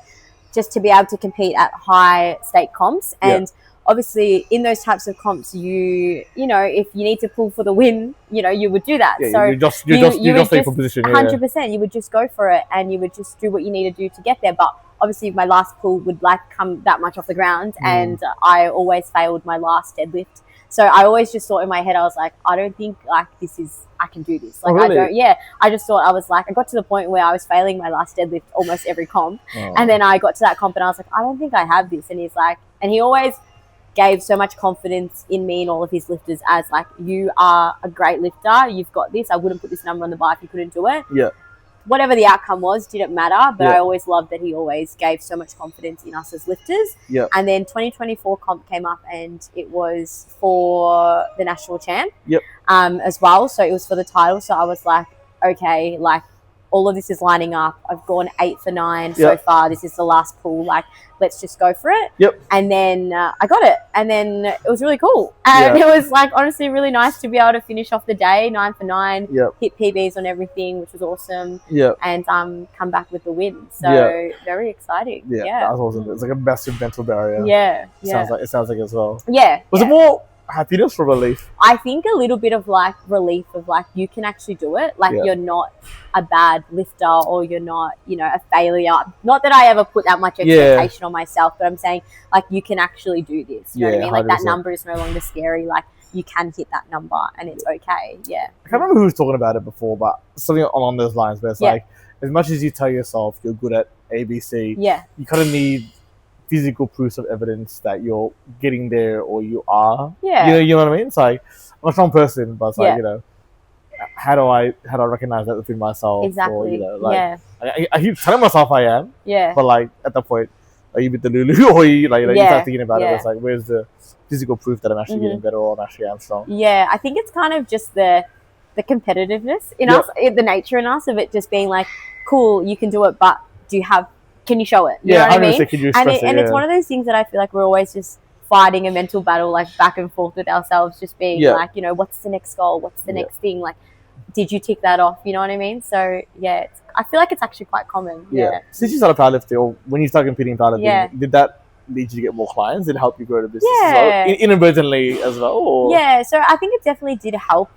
just to be able to compete at high stake comps. And obviously in those types of comps, you know, if you need to pull for the win, you know, you would do that. Yeah, so you just stay for position. 100%, you would just go for it, and you would just do what you need to do to get there. But obviously my last pull would like come that much off the ground, and I always failed my last deadlift. So I always just thought in my head, I was like, I don't think like I can do this. Like, really? I just thought, I was like, I got to the point where I was failing my last deadlift almost every comp. And then I got to that comp and I was like, I don't think I have this. And he's like, and he always gave so much confidence in me and all of his lifters as like, you are a great lifter. You've got this. I wouldn't put this number on the bar if you couldn't do it. Yeah. Whatever the outcome was, didn't matter. But I always loved that he always gave so much confidence in us as lifters. Yeah. And then 2024 comp came up, and it was for the national champ. Yep. As well. So it was for the title. So I was like, okay, like all of this is lining up. I've gone 8 for 9 so far. This is the last pull. Like, let's just go for it. Yep. And then I got it. And then it was really cool. And it was like, honestly, really nice to be able to finish off the day 9 for 9. Yep. Hit PBs on everything, which was awesome. Yeah. And come back with the win. So very exciting. Yeah. That was awesome. It's like a massive mental barrier. Yeah. It sounds like as well. Yeah. Was it more happiness or relief? I think a little bit of like relief of like, you can actually do it. Like you're not a bad lifter, or you're not, you know, a failure. Not that I ever put that much expectation on myself, but I'm saying like, you can actually do this. You know what I mean? Like 100%. That number is no longer scary. Like, you can hit that number and it's okay. Yeah. I can't remember who was talking about it before, but something along those lines where it's like, as much as you tell yourself you're good at ABC, you kind of need physical proofs of evidence that you're getting there, or you are. Yeah. You know what I mean? It's like, I'm a strong person, but it's like, you know, how do I recognize that within myself? Exactly. Or, you know, like, I keep telling myself I am. Yeah. But like, at that point, are you with the Lulu, or you like, you start thinking about it? It's like, where's the physical proof that I'm actually getting better, or I'm actually strong? Yeah, I think it's kind of just the competitiveness in us, the nature in us of it just being like, cool, you can do it, but can you show it? You know what I mean? Can you express and it's one of those things that I feel like we're always just fighting a mental battle, like back and forth with ourselves, just being like, you know, what's the next goal? What's the next thing? Like, did you tick that off? You know what I mean? So yeah, I feel like it's actually quite common. Yeah. Since you started powerlifting, or when you started competing in powerlifting, did that lead you to get more clients? Did it help you grow the business as well? Inadvertently as well? Or? Yeah, so I think it definitely did help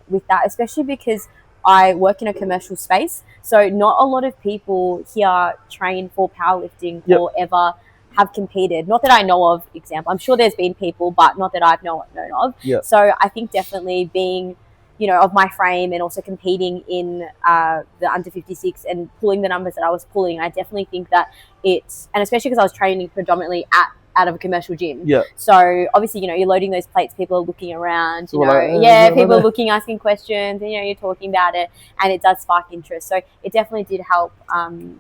with that, especially because I work in a commercial space. So not a lot of people here train for powerlifting or ever have competed. Not that I know of, example. I'm sure there's been people, but not that I've known of. Yep. So I think definitely being, you know, of my frame and also competing in the under 56 and pulling the numbers that I was pulling, I definitely think that it's, and especially because I was training predominantly out of a commercial gym. Yeah. So obviously, you know, you're loading those plates, people are looking around, you know, people are looking, asking questions, and, you know, you're talking about it, and it does spark interest. So it definitely did help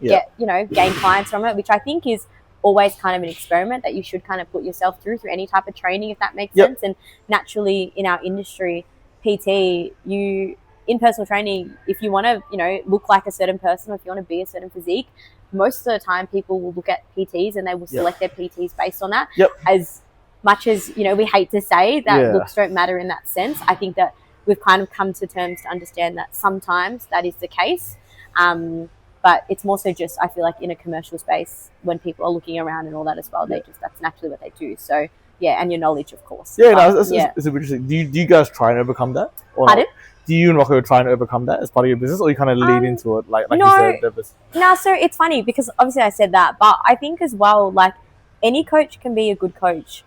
get, you know, gain clients from it, which I think is always kind of an experiment that you should kind of put yourself through any type of training, if that makes sense. And naturally in our industry, PT, in personal training, if you want to, you know, look like a certain person, or if you want to be a certain physique, most of the time people will look at PTs and they will select their PTs based on that. As much as, you know, we hate to say that looks don't matter in that sense, I think that we've kind of come to terms to understand that sometimes that is the case. But it's more so just, I feel like in a commercial space, when people are looking around and all that as well, that's naturally what they do. So yeah, and your knowledge, of course. It's interesting. Do you guys try and overcome that? Pardon? Do you and Rocco try and overcome that as part of your business, or you kind of lean into it, like you said? No, so it's funny because obviously I said that, but I think as well, like any coach can be a good coach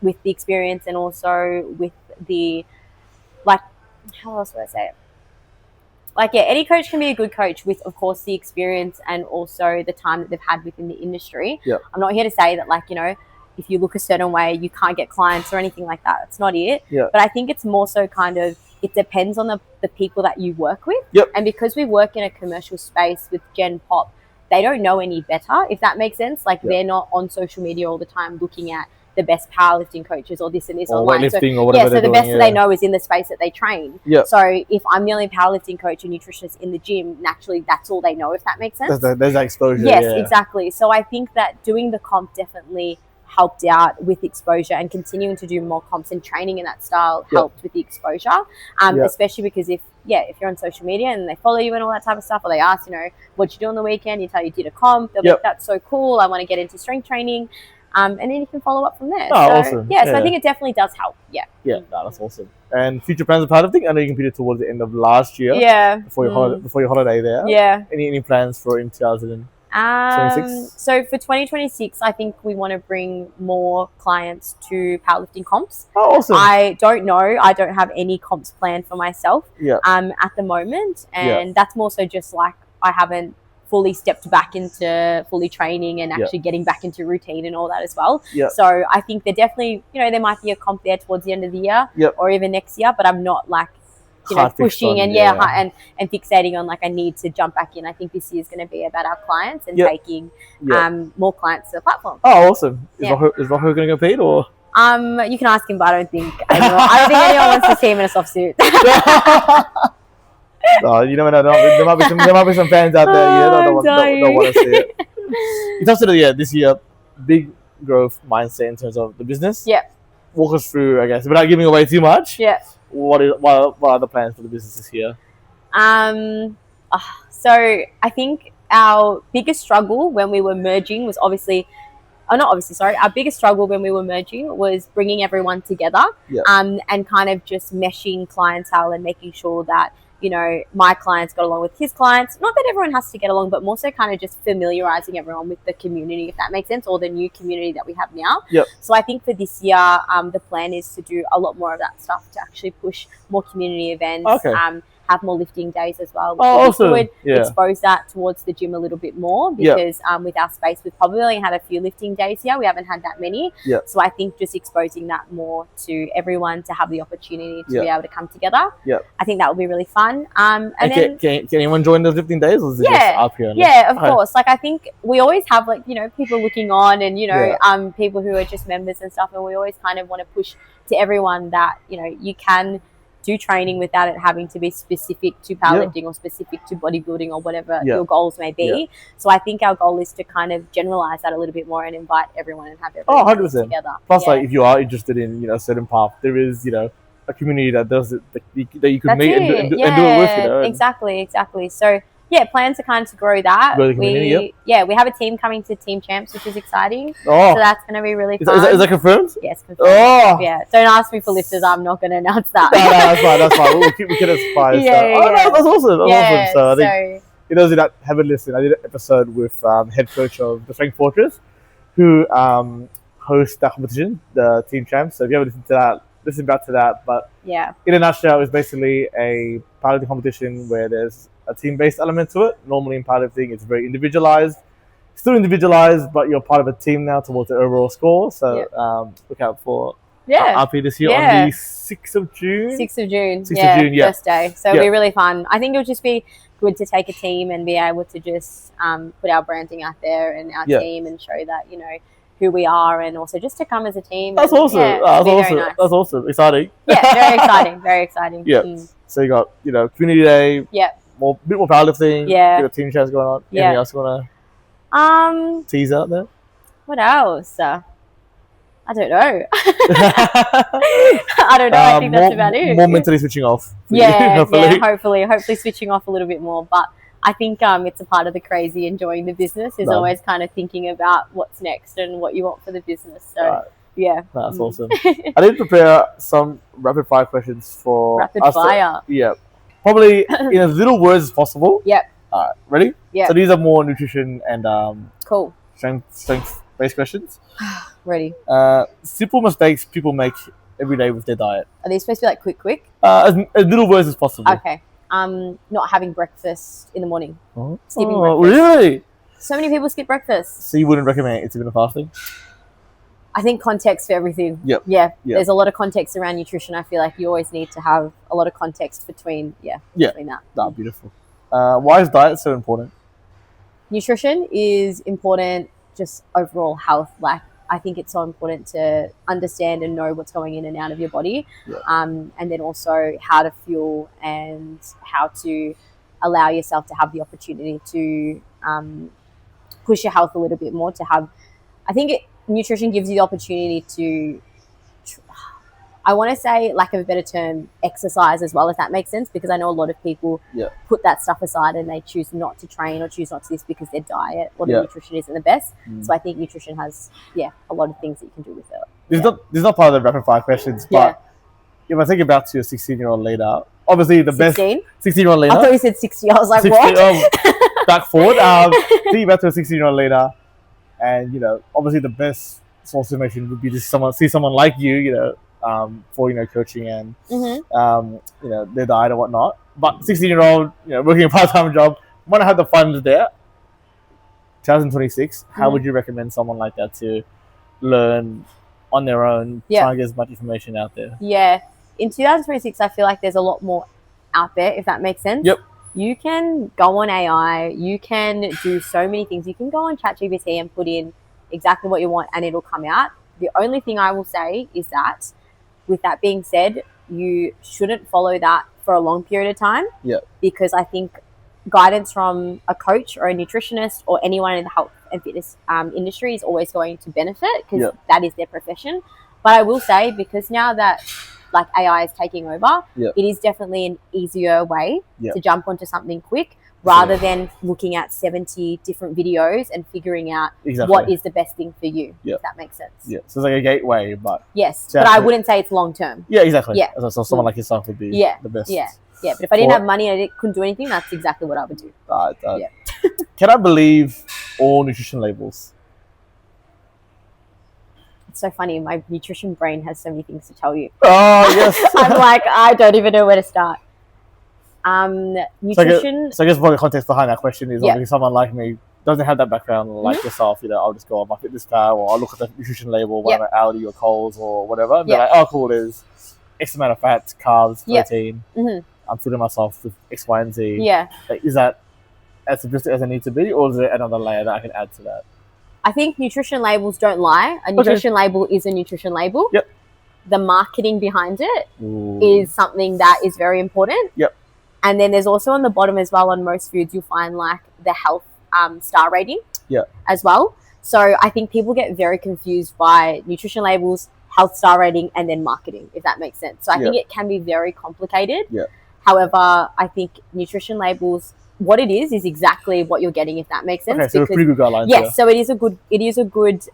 with the experience, and also with the, like, how else would I say it? Like, yeah, any coach can be a good coach with, of course, the experience and also the time that they've had within the industry. I'm not here to say that, like, you know, if you look a certain way, you can't get clients or anything like that. That's not it. But I think it's more so kind of, it depends on the people that you work with. And because we work in a commercial space with Gen Pop, they don't know any better, if that makes sense. Like, they're not on social media all the time looking at the best powerlifting coaches or this and this online. So the best that they know is in the space that they train. So if I'm the only powerlifting coach and nutritionist in the gym, naturally that's all they know, if that makes sense. There's that exposure. Yes, exactly. So I think that doing the comp definitely helped out with exposure, and continuing to do more comps and training in that style helped with the exposure. Especially because if you're on social media and they follow you and all that type of stuff, or they ask, what'd you do on the weekend? You tell you did a comp. They'll be like, that's so cool. I want to get into strength training. And then you can follow up from there. Awesome. So I think it definitely does help. Yeah, that's awesome. And future plans of part of thing? I know you competed towards the end of last year. Yeah. Before your holiday there. Yeah. Any plans for in 2026? So for 2026, I think we want to bring more clients to powerlifting comps. Oh, awesome. I don't know. I don't have any comps planned for myself at the moment. And that's more so just like I haven't fully stepped back into fully training and actually getting back into routine and all that as well. So I think there definitely, there might be a comp there towards the end of the year or even next year, but I'm not like, pushing and fixating on like I need to jump back in. I think this year is going to be about our clients and taking more clients to the platform. Oh, awesome. Is Rocco going to compete or? You can ask him, but I don't think anyone wants to see him in a soft suit. No, you never know. There might be some fans out there. Don't want to see it. You touched on this year, big growth mindset in terms of the business. Yeah. Walk us through, I guess, without giving away too much. Yeah. What are the plans for the business this year? So I think our biggest struggle when we were merging was our biggest struggle when we were merging was bringing everyone together and kind of just meshing clientele and making sure that my clients got along with his clients. Not that everyone has to get along, but more so kind of just familiarizing everyone with the community, if that makes sense, or the new community that we have now. So I think for this year, the plan is to do a lot more of that stuff to actually push more community events, have more lifting days as well. Awesome. Would expose that towards the gym a little bit more because with our space, we've probably only had a few lifting days here. We haven't had that many. So I think just exposing that more to everyone to have the opportunity to be able to come together. I think that would be really fun. And then can anyone join those lifting days, or is it just up here? Of course. Like I think we always have people looking on and people who are just members and stuff, and we always kind of want to push to everyone that you can do training without it having to be specific to powerlifting or specific to bodybuilding or whatever your goals may be. So I think our goal is to kind of generalize that a little bit more and invite everyone and have everyone 100%. together. Plus, like if you are interested in a certain path, there is a community that does it that you could meet and do it with. Exactly. So plans are kind of grow that. We have a team coming to Team Champs, which is exciting. So that's going to be really fun. Is that confirmed? Yes, confirmed. Don't ask me for lifters. I'm not going to announce that. No, that's fine. We'll keep it as surprise. That's awesome. Awesome. So I think those that haven't listened, I did an episode with head coach of the Strength Fortress, who hosts that competition, the Team Champs. So if you haven't listened to that, listen back to that. But in a nutshell, it's basically a powerlifting competition where there's a team-based element to it. Normally in powerlifting, it's very individualized. Still individualized, but you're part of a team now towards the overall score. So look out for RP this year on the 6th of June. 6th of June, first day. So it'll be really fun. I think it'll just be good to take a team and be able to just put our branding out there and our team and show that, who we are, and also just to come as a team. That's awesome. Nice. That's awesome. Exciting. Very exciting. So you got, community day. Bit more powerlifting. You got Team Champs going on. Anything else you want to tease out there? What else? I don't know. I think that's about it. More mentally switching off. Hopefully switching off a little bit more. But I think it's a part of the crazy enjoying the business is always kind of thinking about what's next and what you want for the business. So that's awesome. I did prepare some rapid fire questions for rapid fire. Probably in as little words as possible. All right, ready? Yeah. So these are more nutrition and cool strength based questions. Ready. Simple mistakes people make every day with their diet. Are these supposed to be like quick? As little words as possible. Okay. Not having breakfast in the morning. Skipping breakfast. Really? So many people skip breakfast. So you wouldn't recommend intermittent fasting? I think context for everything. There's a lot of context around nutrition. I feel like you always need to have a lot of context between that. Beautiful. Why is diet so important? Nutrition is important, just overall health. Like I think it's so important to understand and know what's going in and out of your body, and then also how to fuel and how to allow yourself to have the opportunity to push your health a little bit more. To have, I think nutrition gives you the opportunity to, I want to say, lack of a better term, exercise as well, if that makes sense, because I know a lot of people put that stuff aside and they choose not to train or choose not to this because their diet or their nutrition isn't the best. So I think nutrition has, a lot of things that you can do with it. This is not part of the rapid fire questions, but if I think about your 16-year-old Lina, obviously the 16? best 16-year-old Lina. I thought you said 60. I was like, 60, what? Back forward. Think about your 16-year-old Lina, and obviously the best source of information would be to see someone like you, for coaching and their diet and whatnot. But 16-year-old, working a part-time job, want to have the funds there. 2026. How would you recommend someone like that to learn on their own, try and get as much information out there? Yeah, in 2026, I feel like there's a lot more out there, if that makes sense. Yep. You can go on AI. You can do so many things. You can go on ChatGPT and put in exactly what you want, and it'll come out. The only thing I will say is that, with that being said, you shouldn't follow that for a long period of time. Yeah. Because I think guidance from a coach or a nutritionist or anyone in the health and fitness industry is always going to benefit, because that is their profession. But I will say, because now that like AI is taking over, it is definitely an easier way to jump onto something quick, rather than looking at 70 different videos and figuring out what is the best thing for you, if that makes sense. Yeah, so it's like a gateway, but... Yes, but I wouldn't say it's long-term. Yeah, exactly. Yeah. So someone like yourself would be the best. Yeah, but if I didn't have money and I couldn't do anything, that's exactly what I would do. Can I believe all nutrition labels? It's so funny. My nutrition brain has so many things to tell you. Oh, yes. I'm like, I don't even know where to start. Nutrition. So I guess the context behind that question is obviously someone like me doesn't have that background like yourself. I'll just go on my fitness tab, or I'll look at the nutrition label, whether Aldi or Coles or whatever. And they're like, oh, cool, there's X amount of fats, carbs, protein. I'm feeding myself with X, Y, and Z. Yeah. Like, is that as simplistic as it needs to be, or is there another layer that I can add to that? I think nutrition labels don't lie. A nutrition label is a nutrition label. Yep. The marketing behind it is something that is very important. Yep. And then there's also on the bottom as well, on most foods, you'll find like the health star rating as well. So I think people get very confused by nutrition labels, health star rating, and then marketing, if that makes sense. So I think it can be very complicated. Yeah. However, I think nutrition labels, what it is exactly what you're getting, if that makes sense. Okay, so because, pretty good guidelines. Yes, so it is a good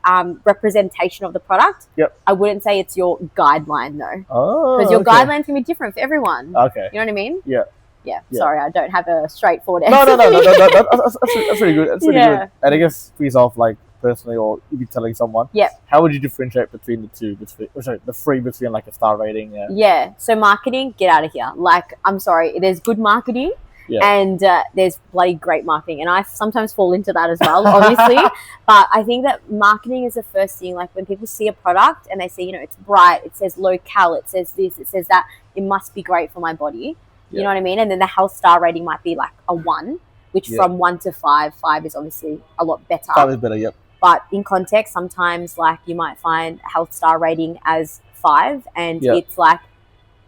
representation of the product. Yep. I wouldn't say it's your guideline though. Oh. Because your guidelines can be different for everyone. Okay. You know what I mean? Yeah. Yeah. Sorry, I don't have a straightforward answer. No. That's pretty good. That's pretty good. And I guess for yourself, like personally, or if you're telling someone, how would you differentiate between the two? The three between like a star rating. Yeah. So marketing, get out of here. Like, I'm sorry, there's good marketing. And there's bloody great marketing, and I sometimes fall into that as well, obviously. But I think that marketing is the first thing. Like when people see a product and they see, it's bright, it says low cal, it says this, it says that, it must be great for my body. You know what I mean? And then the health star rating might be like a 1, which from 1 to 5 is obviously a lot better. 5 is better, yep. But in context, sometimes like you might find a health star rating as 5, and it's like,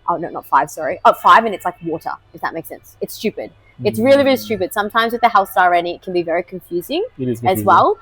oh no, not 5, sorry. Oh, 5 and it's like water, if that makes sense. It's stupid. It's really, really stupid. Sometimes with the health star rating, it can be very confusing as well.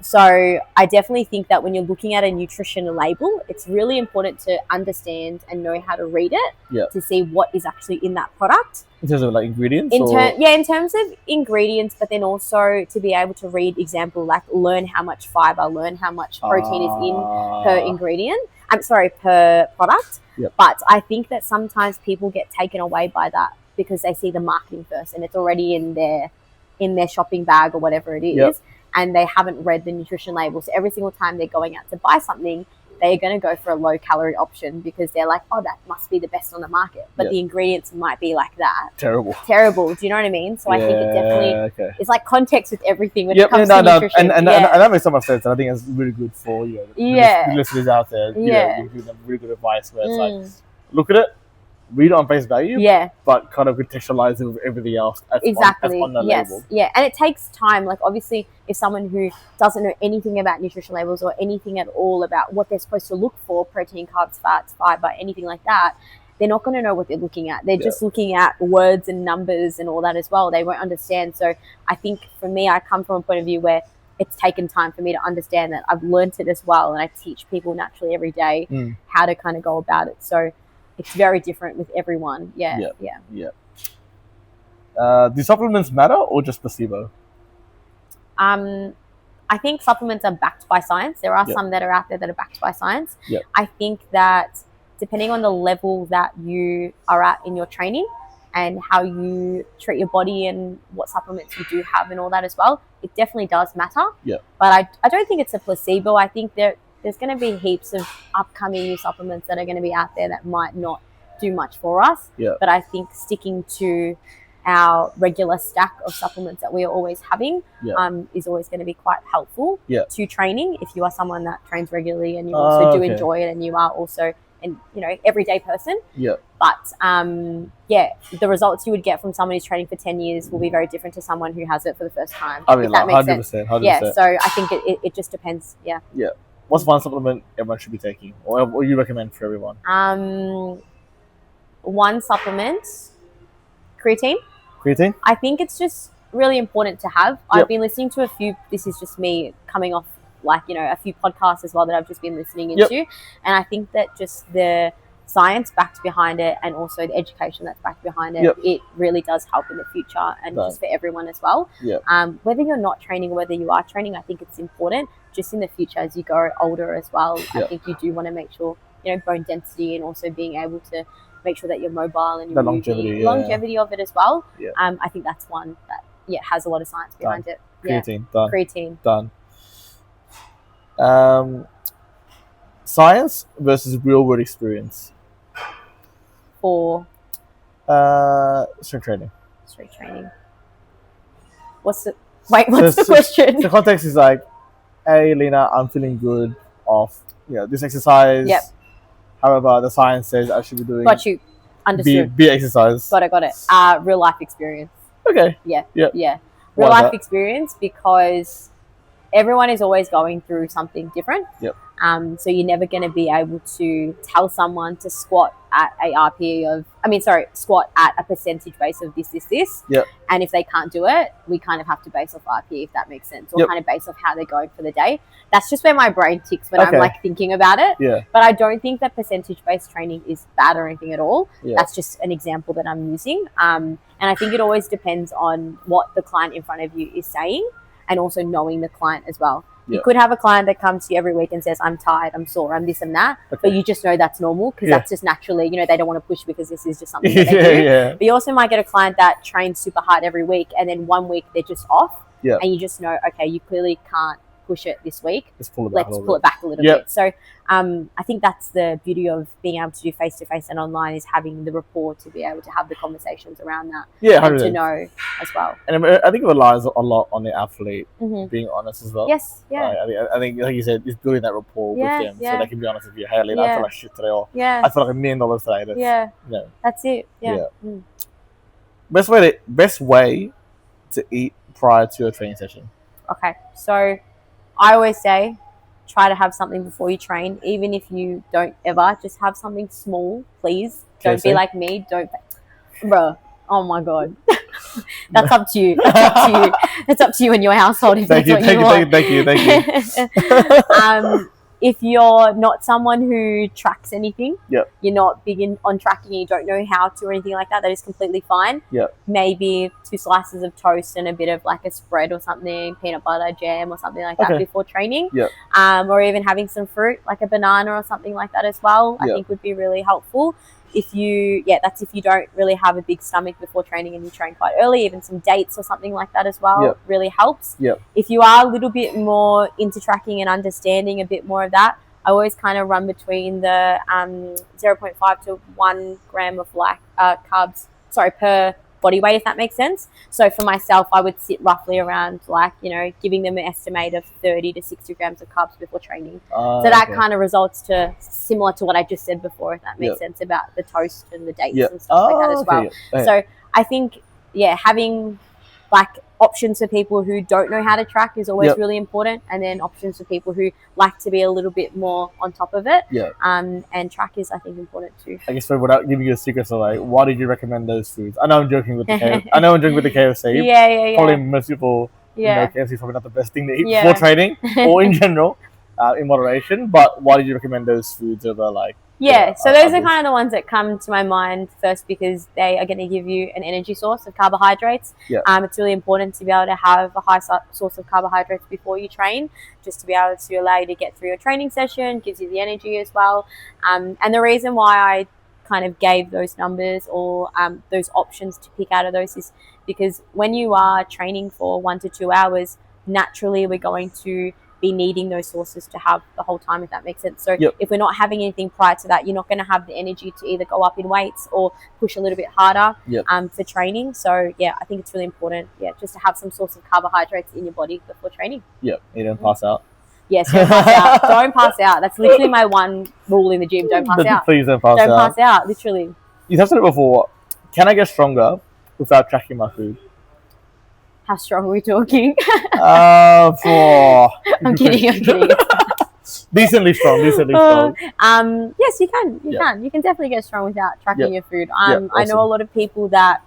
So I definitely think that when you're looking at a nutrition label, it's really important to understand and know how to read it to see what is actually in that product. In terms of like ingredients? In terms of ingredients, but then also to be able to read example, like learn how much fiber, learn how much protein is in per ingredient. Per product. Yep. But I think that sometimes people get taken away by that because they see the marketing first and it's already in their shopping bag or whatever it is, and they haven't read the nutrition label. So every single time they're going out to buy something, they're going to go for a low calorie option because they're like, oh, that must be the best on the market. But the ingredients might be like that. Terrible. Do you know what I mean? So I think it definitely it's like context with everything when it comes to nutrition. And that makes so much sense. And I think it's really good for the listeners out there. You give them really good advice where it's like, look at it, read it on face value, but kind of contextualize it with everything else on the label. Yeah, and it takes time. Like obviously, if someone who doesn't know anything about nutrition labels or anything at all about what they're supposed to look for, protein, carbs, fats, fiber, anything like that, they're not going to know what they're looking at. They're just looking at words and numbers and all that as well. They won't understand. So I think for me, I come from a point of view where it's taken time for me to understand that. I've learned it as well, and I teach people naturally every day how to kind of go about it. So it's very different with everyone. Yeah. Do supplements matter or just placebo? I think supplements are backed by science. There are some that are out there that are backed by science. I think that depending on the level that you are at in your training and how you treat your body and what supplements you do have and all that as well, it definitely does matter. But I don't think it's a placebo. I think there's going to be heaps of upcoming new supplements that are going to be out there that might not do much for us. But I think sticking to our regular stack of supplements that we are always having is always going to be quite helpful to training if you are someone that trains regularly and you also do enjoy it, and you are also an everyday person. But the results you would get from someone who's training for 10 years will be very different to someone who has it for the first time. I mean, like 100%. Yeah, so I think it just depends. What's one supplement everyone should be taking, or you recommend for everyone? One supplement, creatine. I think it's just really important to have. I've been listening to a few, this is just me coming off a few podcasts as well that I've just been listening into. And I think that just the science backed behind it and also the education that's backed behind it, it really does help in the future and just for everyone as well. Whether you're not training or whether you are training, I think it's important just in the future as you grow older as well. I think you do want to make sure, bone density and also being able to make sure that you're mobile and you're longevity of it as well. I think that's one that has a lot of science behind it. Creatine. Done. Science versus real world experience for strength training. What's the question? The context is like, hey Lina, I'm feeling good off this exercise. However, the science says I should be doing. Got you. Understood. Be exercise. Got it. Real life experience. Okay. Yeah. Real life experience, because everyone is always going through something different. So you're never going to be able to tell someone to squat at squat at a percentage base of this. And if they can't do it, we kind of have to base off RPE, if that makes sense, or kind of base off how they're going for the day. That's just where my brain ticks when I'm like thinking about it. But I don't think that percentage-based training is bad or anything at all. That's just an example that I'm using. And I think it always depends on what the client in front of you is saying, and also knowing the client as well. You could have a client that comes to you every week and says, I'm tired, I'm sore, I'm this and that. But you just know that's normal because that's just naturally, they don't want to push because this is just something that they do. But you also might get a client that trains super hard every week and then one week they're just off. And you just know, okay, you clearly can't push it this week. Let's pull it back a little bit. So I think that's the beauty of being able to do face-to-face and online, is having the rapport to be able to have the conversations around that. And to know as well. And I think it relies a lot on the athlete being honest as well. I think like you said, it's building that rapport with them so they can be honest with you. Hey, Lina, I feel like shit today, or I feel like $1 million today. That's it. Best way to eat prior to a training session. Okay, so I always say, try to have something before you train, even if you don't ever. Just have something small, please. Don't be like me. Bro. Oh my god, that's up to you. It's up to you and your household if that's what you want. Thank you. If you're not someone who tracks anything, you're not big on tracking, you don't know how to or anything like that, that is completely fine. Maybe 2 slices of toast and a bit of like a spread or something, peanut butter, jam or something like that before training. Or even having some fruit, like a banana or something like that as well, I think would be really helpful. If you don't really have a big stomach before training and you train quite early, even some dates or something like that as well really helps. If you are a little bit more into tracking and understanding a bit more of that, I always kind of run between the 0.5 to 1 gram of carbs per body weight, if that makes sense. So for myself, I would sit roughly around giving them an estimate of 30 to 60 grams of carbs before training. So that kind of results to similar to what I just said before, if that makes sense, about the toast and the dates and stuff like that as well. So I think, having options for people who don't know how to track is always really important, and then options for people who like to be a little bit more on top of it. And track is, I think, important too. I guess without giving you a secret, so why did you recommend those foods? I know I'm joking with the KFC. Yeah. Probably most people KFC is probably not the best thing to eat before training or in general, in moderation. But why did you recommend those foods over like? So those are kind of the ones that come to my mind first because they are going to give you an energy source of carbohydrates. It's really important to be able to have a high source of carbohydrates before you train, just to be able to allow you to get through your training session, gives you the energy as well. And the reason why I kind of gave those numbers or those options to pick out of those is because when you are training for 1 to 2 hours, naturally we're going to be needing those sources to have the whole time, if that makes sense. So if we're not having anything prior to that, you're not going to have the energy to either go up in weights or push a little bit harder for training. So I think it's really important just to have some source of carbohydrates in your body before training. You don't pass out. Yes, don't pass out. Don't pass out. That's literally my one rule in the gym. Don't pass out. Please don't pass out. Don't pass out, literally. You touched on it before. Can I get stronger without tracking my food? How strong are we talking? I'm kidding. Decently strong. Yes, you can. You can definitely get strong without tracking your food. Awesome. I know a lot of people that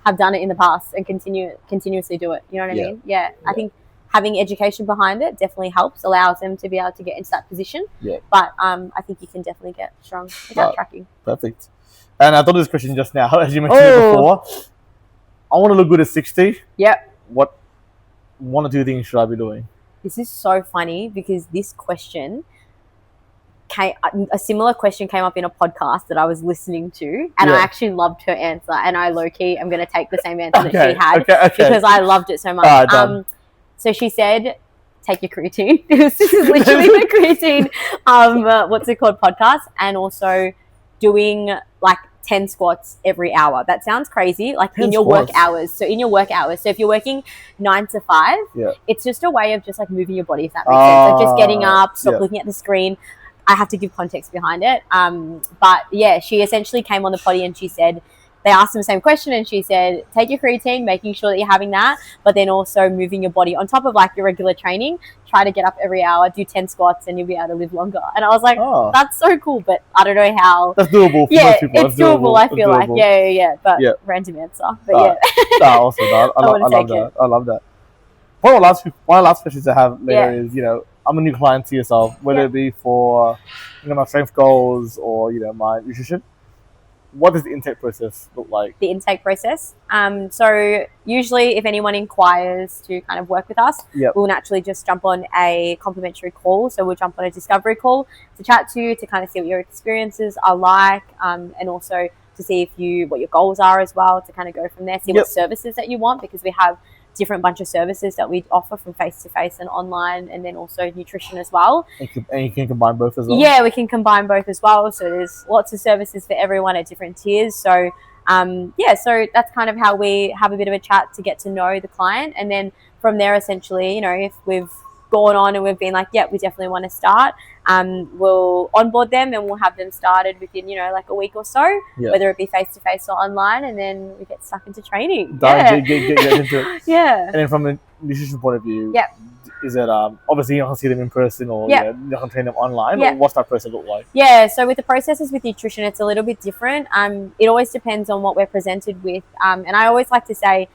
have done it in the past and continuously do it. You know what I mean? I think having education behind it definitely helps, allows them to be able to get into that position. But I think you can definitely get strong without tracking. Perfect. And I thought of this question just now, as you mentioned it before. I want to look good at 60. What 1 or 2 things should I be doing? This is so funny because this question a similar question came up in a podcast that I was listening to, and I actually loved her answer, and I low-key am going to take the same answer that she had because I loved it so much. So she said, take your creatine. This is literally the creatine, what's it called, podcast, and also doing like 10 squats every hour. That sounds crazy, like in your work hours. So in your work hours. So if you're working 9 to 5, it's just a way of just like moving your body, if that makes sense. Like just getting up, stop looking at the screen. I have to give context behind it. But she essentially came on the potty and she said, they asked him the same question and she said, take your creatine, making sure that you're having that, but then also moving your body on top of like your regular training. Try to get up every hour, do 10 squats, and you'll be able to live longer. And I was like, that's so cool, but I don't know how. That's doable for most people. It's doable, I feel like. But random answer. But awesome. I love that. One of the last questions I have later is, I'm a new client to yourself, whether it be for, my strength goals or, my nutrition. What does the intake process look like? The intake process. So usually if anyone inquires to kind of work with us, we'll naturally just jump on a complimentary call. So we'll jump on a discovery call to chat to you, to kind of see what your experiences are like, and also to see what your goals are as well, to kind of go from there, see what services that you want, because we have different bunch of services that we offer from face-to-face and online, and then also nutrition as well. And you can combine both as well? Yeah, we can combine both as well. So there's lots of services for everyone at different tiers. So, so that's kind of how we have a bit of a chat to get to know the client. And then from there, essentially, if we've gone on and we've been like, we definitely want to start, we'll onboard them and we'll have them started within, like a week or so, whether it be face-to-face or online, and then we get stuck into training. Get into it. And then from a nutrition point of view, is it obviously you don't see them in person or you can train them online? Or what's that process look like? So with the processes with nutrition, it's a little bit different. It always depends on what we're presented with, and I always like to say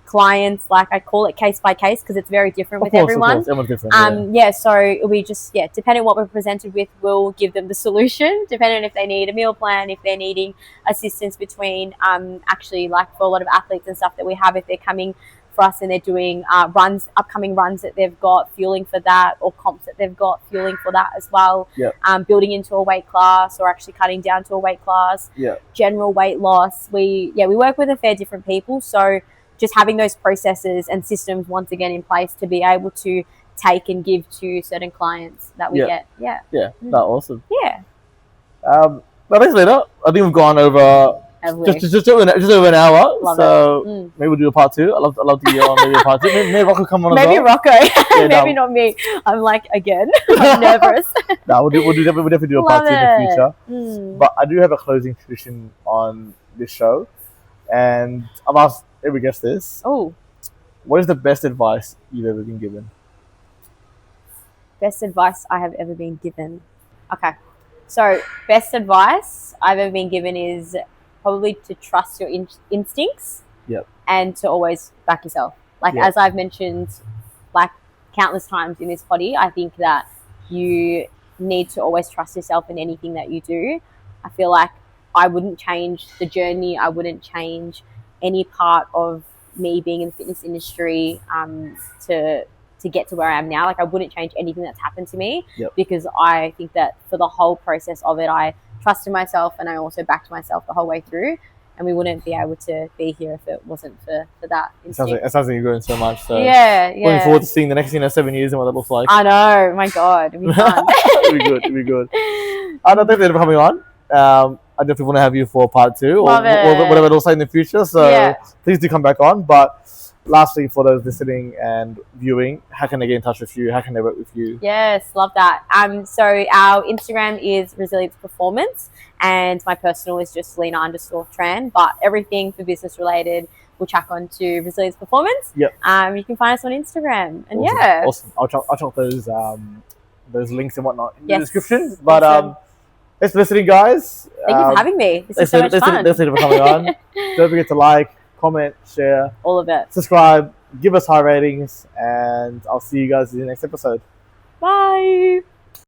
clients, like I call it case by case, because it's very different with everyone. Everyone's different. So we just depending on what we're presented with, we'll give them the solution, depending on if they need a meal plan, if they're needing assistance between actually, like for a lot of athletes and stuff that we have, if they're coming for us and they're doing upcoming runs that they've got, fueling for that, or comps that they've got, fueling for that as well. Building into a weight class or actually cutting down to a weight class. General weight loss. We work with a fair different people, so just having those processes and systems once again in place to be able to take and give to certain clients that we get. That's awesome. But thanks, Lina. I think we've gone over just over an hour. Maybe we'll do a part 2. I love to hear on maybe a part 2. Maybe Rocco come on as well. Maybe Rocco. Maybe not me. I'm like, again, I'm nervous. We'll definitely do a part 2 in the future. But I do have a closing tradition on this show, and I've asked every guest this. What is the best advice you've ever been given? Best advice I have ever been given. Okay. So best advice I've ever been given is probably to trust your instincts and to always back yourself. Like, as I've mentioned, like, countless times in this potty, I think that you need to always trust yourself in anything that you do. I feel like I wouldn't change the journey. I wouldn't change any part of me being in the fitness industry to get to where I am now. Like, I wouldn't change anything that's happened to me because I think that for the whole process of it, I trusted myself and I also backed myself the whole way through. And we wouldn't be able to be here if it wasn't for that instinct. It sounds like you're growing so much. So yeah. Looking forward to seeing the next 7 years and what that looks like. I know. My God. It'd be fun. It'd be good. I don't think they're coming on. I definitely want to have you for part 2 or whatever it looks like in the future. So please do come back on. But lastly, for those listening and viewing, how can they get in touch with you? How can they work with you? Yes, love that. So our Instagram is Resilience Performance, and my personal is just Lina_Tran. But everything for business related, we'll chuck on to Resilience Performance. Yep. You can find us on Instagram, and awesome. I'll chuck those links and whatnot in the description. But thanks for listening, guys. Thank you for having me. This is so much fun. Thanks for coming on. Don't forget to like, comment, share, all of it. Subscribe, give us high ratings, and I'll see you guys in the next episode. Bye.